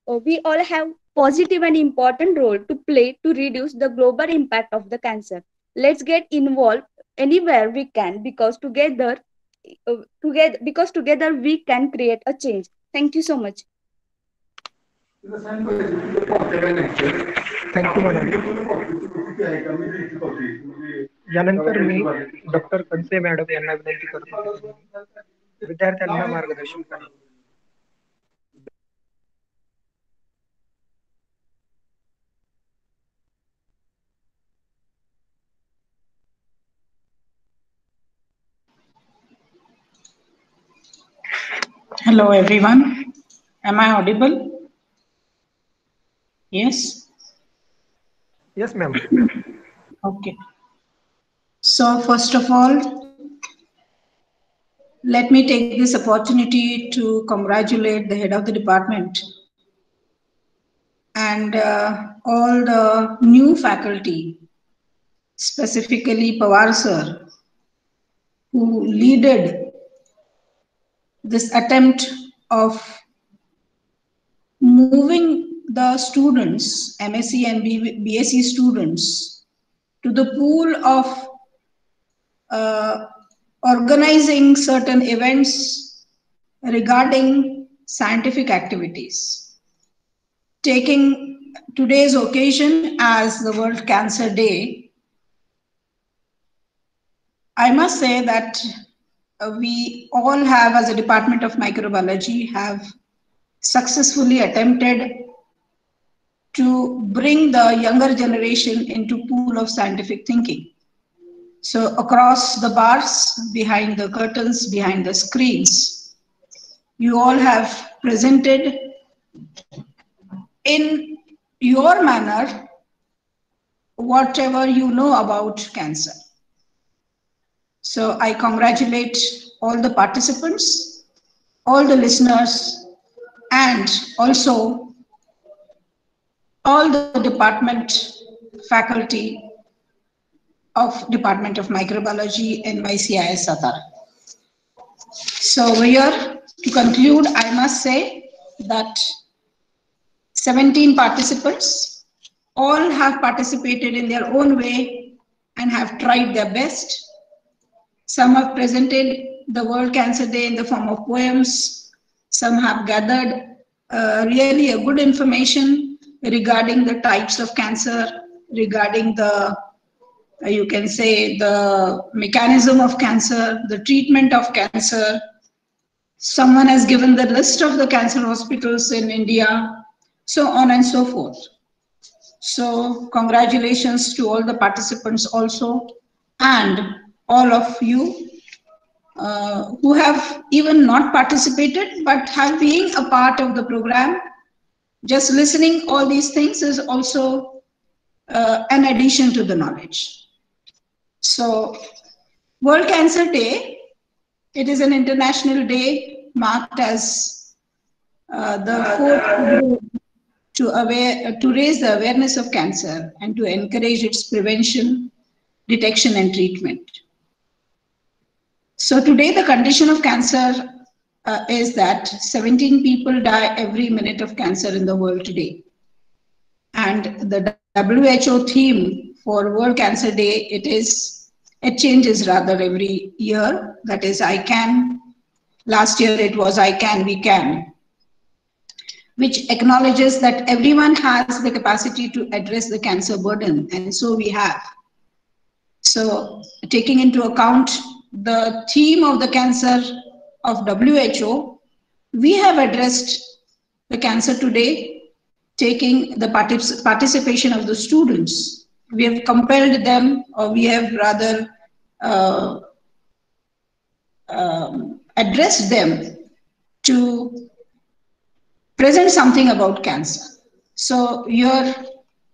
we all have positive and important role to play to reduce the global impact of the cancer. Let's get involved anywhere we can because together we can create a change. Thank you so much. Thank you madam. यानंतर मी doctor कंसे madam यांना विनंती करतो विद्यार्थ्यांना मार्गदर्शन करा. Hello everyone. Am I audible? Yes? Yes, ma'am. Okay. So first of all, let me take this opportunity to congratulate the head of the department and all the new faculty, specifically Pawar sir, who leaded this attempt of moving the students, MSc and BSc students, to the pool of organizing certain events regarding scientific activities. Taking today's occasion as the World Cancer Day, I must say that we all have, as a Department of Microbiology, have successfully attempted to bring the younger generation into pool of scientific thinking. So across the bars, behind the curtains, behind the screens, you all have presented in your manner whatever you know about cancer. So I congratulate all the participants, all the listeners, and also all the department faculty of Department of Microbiology, NYCIS Satara. So over here, to conclude, I must say that 17 participants all have participated in their own way and have tried their best. Some have presented the World Cancer Day in the form of poems. Some have gathered really a good information regarding the types of cancer, regarding the, you can say, the mechanism of cancer, the treatment of cancer. Someone has given the list of the cancer hospitals in India. so on and so forth. So congratulations to all the participants also, and all of you who have even not participated but have been a part of the program. Just listening all these things is also an addition to the knowledge. So World Cancer Day, it is an international day marked as the fourth to raise the awareness of cancer and to encourage its prevention, detection and treatment. So today the condition of cancer is that 17 people die every minute of cancer in the world today. And the WHO theme for World Cancer Day, it changes rather every year. That is, I can. Last year it was I can, we can, which acknowledges that everyone has the capacity to address the cancer burden, and so we have. So taking into account the theme of the cancer of WHO, we have addressed the cancer today, taking the participation of the students. We have compelled them, or we have rather addressed them to present something about cancer. So here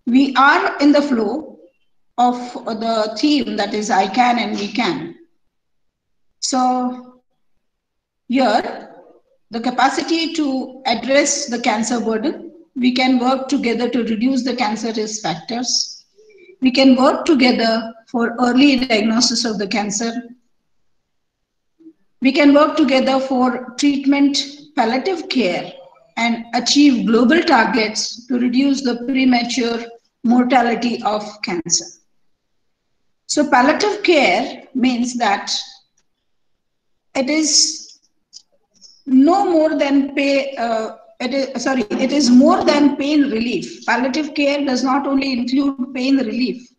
we are in the flow of the theme, that is I can and we can. So here, the capacity to address the cancer burden, we can work together to reduce the cancer risk factors. We can work together for early diagnosis of the cancer. We can work together for treatment, palliative care, and achieve global targets to reduce the premature mortality of cancer. So palliative care means that it is no more than it is more than pain relief. Palliative care does not only include pain relief,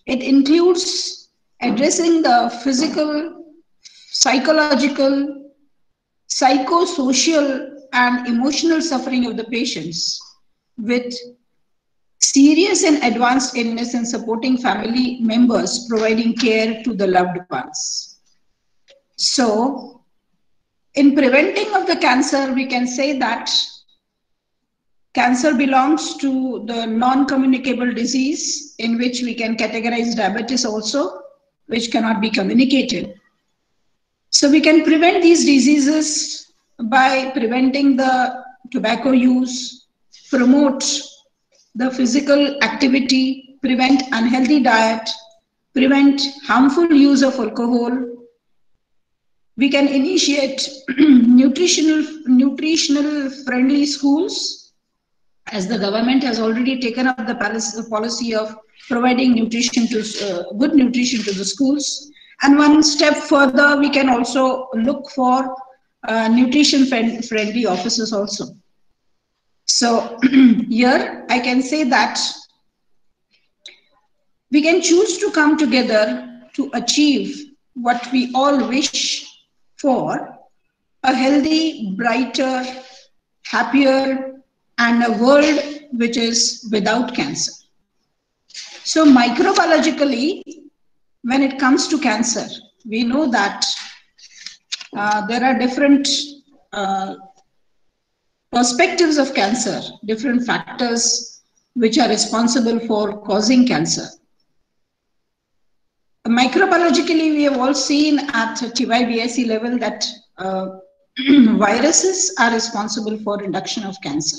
it includes addressing the physical, psychological, psychosocial and emotional suffering of the patients with serious and advanced illness and supporting family members providing care to the loved ones. So, in preventing of the cancer, we can say that cancer belongs to the non-communicable disease, in which we can categorize diabetes also, which cannot be communicated. So we can prevent these diseases by preventing the tobacco use, promote the physical activity, prevent unhealthy diet, prevent harmful use of alcohol. We can initiate nutritional friendly schools, as the government has already taken up the policy of providing nutrition to good nutrition to the schools. And one step further, we can also look for nutrition friendly officers also. So here I can say that we can choose to come together to achieve what we all wish for: a healthy, brighter, happier, and a world which is without cancer. So microbiologically, when it comes to cancer, we know that there are different perspectives of cancer, different factors which are responsible for causing cancer. Microbiologically, we have all seen at TY-BSc level that viruses are responsible for induction of cancer.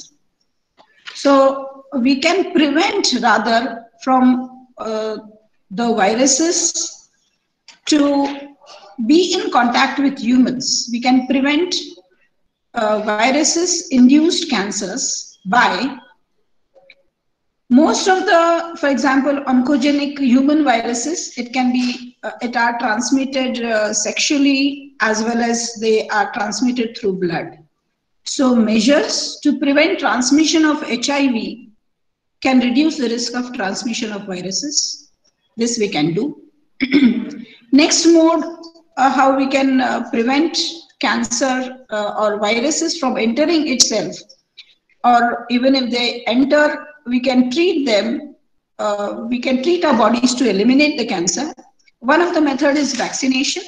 So we can prevent rather from the viruses to be in contact with humans. We can prevent viruses-induced cancers by most of the, for example, oncogenic human viruses, it are transmitted sexually as well as they are transmitted through blood. So measures to prevent transmission of HIV can reduce the risk of transmission of viruses. This we can do. Next mode, how we can prevent cancer or viruses from entering itself. or even if they enter, we can treat them. We can treat our bodies to eliminate the cancer. One of the methods is vaccination,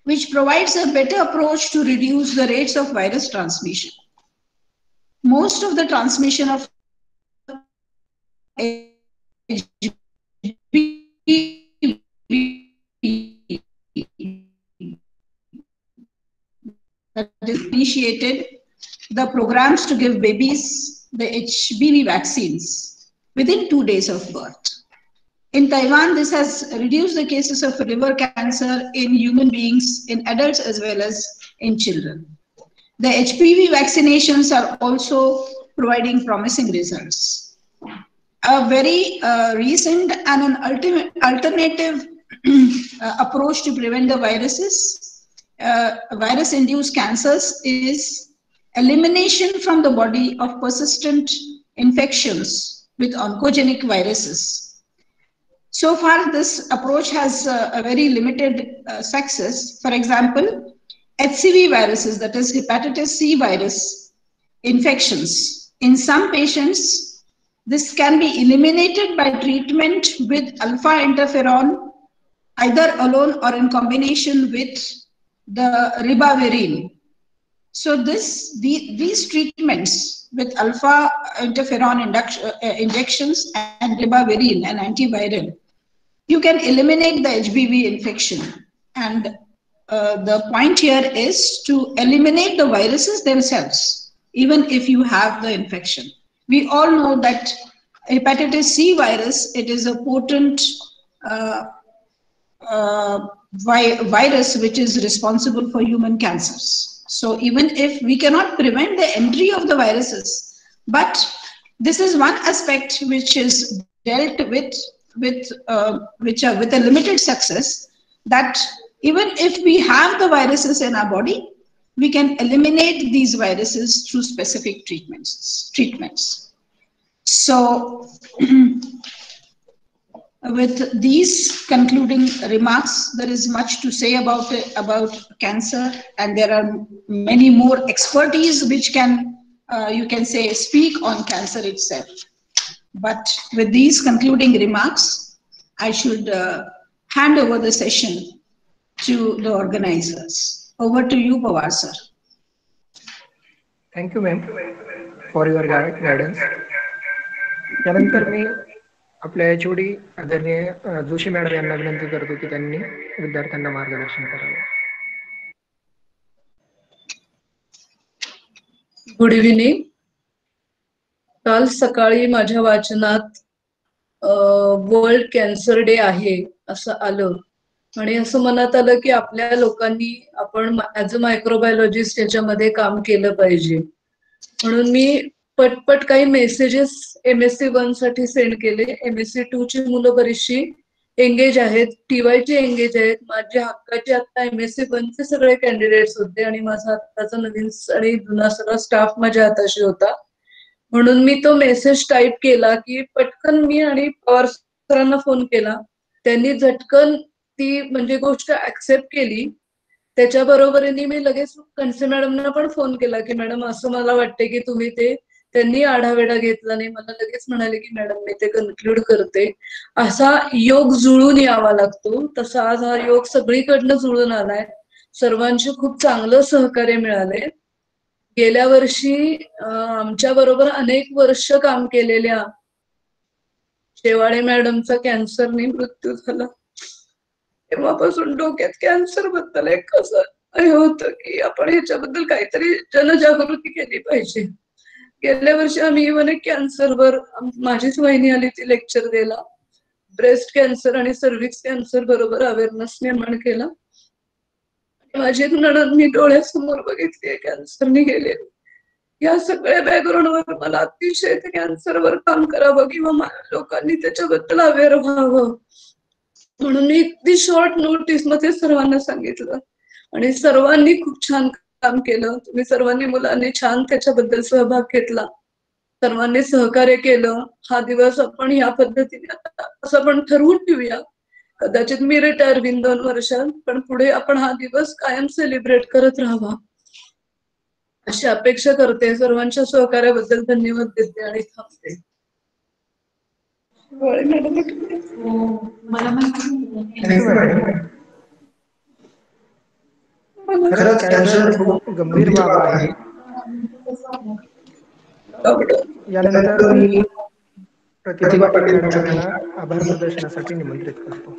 which provides a better approach to reduce the rates of virus transmission. Most of the transmission of that is initiated the programs to give babies the HPV vaccines within 2 days of birth. In Taiwan, this has reduced the cases of liver cancer in human beings, in adults as well as in children. The HPV vaccinations are also providing promising results. A very recent and an alternative approach to prevent the virus-induced cancers is elimination from the body of persistent infections with oncogenic viruses. So far, this approach has a very limited success. For example, HCV viruses, that is hepatitis C virus infections. In some patients, this can be eliminated by treatment with alpha interferon, either alone or in combination with the ribavirin. So these treatments with alpha interferon injections and ribavirin, an antiviral, you can eliminate the HBV infection. And the point here is to eliminate the viruses themselves, even if you have the infection. We all know that hepatitis C virus, it is a potent virus which is responsible for human cancers. So even if we cannot prevent the entry of the viruses, but this is one aspect which is dealt with a limited success, that even if we have the viruses in our body, we can eliminate these viruses through specific treatments. So with these concluding remarks, there is much to say about cancer, and there are many more expertise which can, you can say, speak on cancer itself. But with these concluding remarks, I should hand over the session to the organizers. Over to you, Pawar sir. Thank you, ma'am, for your guidance. त्यानंतर मी आपल्या HOD आदरणीय Joshi madam यांना विनंती करतो की त्यांनी विद्यार्थ्यांना मार्गदर्शन करावे. Good evening. काल सकाळी माझ्या वाचनात वर्ल्ड कॅन्सर डे आहे असं आलं आणि असं मनात आलं की आपल्या लोकांनी आपण ऍज अ मायक्रोबायोलॉजिस्ट याच्यामध्ये काम केलं पाहिजे. म्हणून मी पटपट काही मेसेजेस MSc 1 साठी सेंड केले. MSc 2 ची मुलं बरीचशी एंगेज आहेत, TY ची एंगेज आहेत. माझ्या हक्काचे आता MSc 1 चे सगळे कॅन्डिडेट्स होते आणि माझा आत्ताचा नवीन आणि जुना सगळा स्टाफ माझ्या हाताशी होता. म्हणून मी तो मेसेज टाईप केला की पटकन मी आणि पवार सरांना फोन केला. त्यांनी झटकन ती म्हणजे गोष्ट ऍक्सेप्ट केली. त्याच्या बरोबरीने मी लगेच कणसे मॅडमना पण फोन केला की मॅडम असं मला वाटते की तुम्ही ते, त्यांनी आढावेढा घेतला नाही. मला लगेच म्हणाले की मॅडम मी ते कन्क्लूड करते. असा योग जुळून यावा लागतो. तसा आज हा योग सगळीकडनं जुळून आलाय. सर्वांचे खूप चांगलं सहकार्य मिळाले. गेल्या वर्षी आमच्या बरोबर अनेक वर्ष काम केलेल्या शेवाळे मॅडमचा कॅन्सरने मृत्यू झाला. तेव्हापासून डोक्यात कॅन्सर बद्दल एक कसं हे होतं की आपण ह्याच्याबद्दल काहीतरी जनजागृती केली पाहिजे. गेल्या वर्षी आम्ही इव्हन एक कॅन्सरवर माझीच वहिनी आली ती लेक्चर द्यायला. ब्रेस्ट कॅन्सर आणि सर्व्हिक्स कॅन्सर बरोबर अवेअरनेस निर्माण केला. माझी एक नणंद मी डोळ्यासमोर बघितली कॅन्सरने गेले. या सगळ्या बॅकग्राऊंडवर मला अतिशय कॅन्सरवर काम करावं किंवा लोकांनी त्याच्याबद्दल अवेअर व्हावं म्हणून मी अगदी शॉर्ट नोटीस मध्ये सर्वांना सांगितलं आणि सर्वांनी खूप छान काम केलं. तुम्ही सर्वांनी मुलांनी छान त्याच्याबद्दल सहभाग घेतला. सर्वांनी सहकार्य केलं. हा दिवस आपण या पद्धतीने असं आपण ठरवून ठेवूया. कदाचित मी रिटायर होईन 2 वर्षात, पण पुढे आपण हा दिवस कायम सेलिब्रेट करत राहावा. अशी अपेक्षा करते. सर्वांच्या सहकार्याबद्दल धन्यवाद देते आणि थांबते. खरंच कॅन्सर खूप गंभीर बाब आहे. यानंतर मी प्रतिभा पाटील मॅडम यांना आभार प्रदर्शनासाठी निमंत्रित करतो.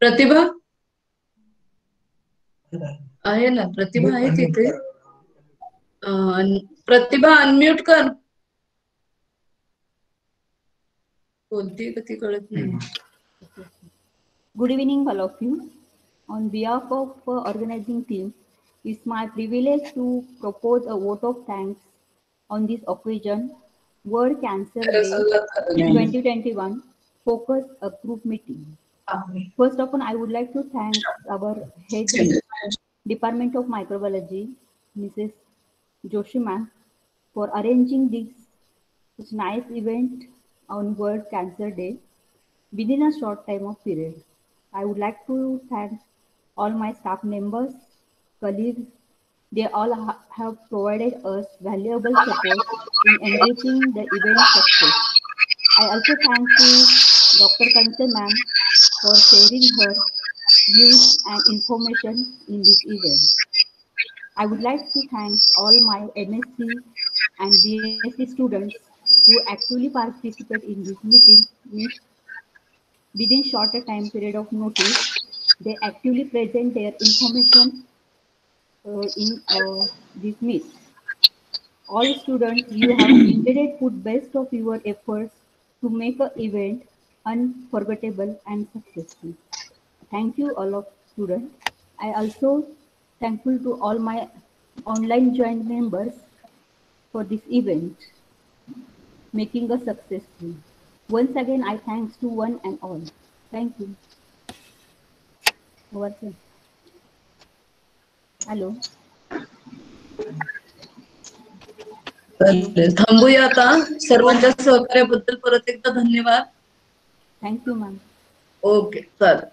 प्रतिभा आहे ना? प्रतिभा आहे तिथे. प्रतिभा अनम्यूट कर. बोलते का ती कळत नाही. Good evening, all of you. On behalf of organizing team, it's my privilege to propose a vote of thanks on this occasion, World Cancer Day 2021 Focus a Group Meeting. First of all, I would like to thank our head Department of Microbiology, Mrs. Joshi ma'am, for arranging this nice event on World Cancer Day within a short time of period. I would like to thank all my staff members, colleagues. They all have provided us valuable support in enriching the event success. I also thank to Dr. Kanse ma'am for sharing her views and information in this event. I would like to thank all my MSc and BSc students who actively participate in this meeting. Within shorter time period of notice, they actively present their information in this meet. All students, you have indeed put best of your efforts to make an event unforgettable and successful. Thank you all of students. I also thankful to all my online joint members for this event, making us successful. Once again, I thanks to one and all. Thank you. Hello. थांबूया आता. सर्वांच्या सहकार्याबद्दल परत एकदा धन्यवाद. Thank you ma'am. Okay चालेल.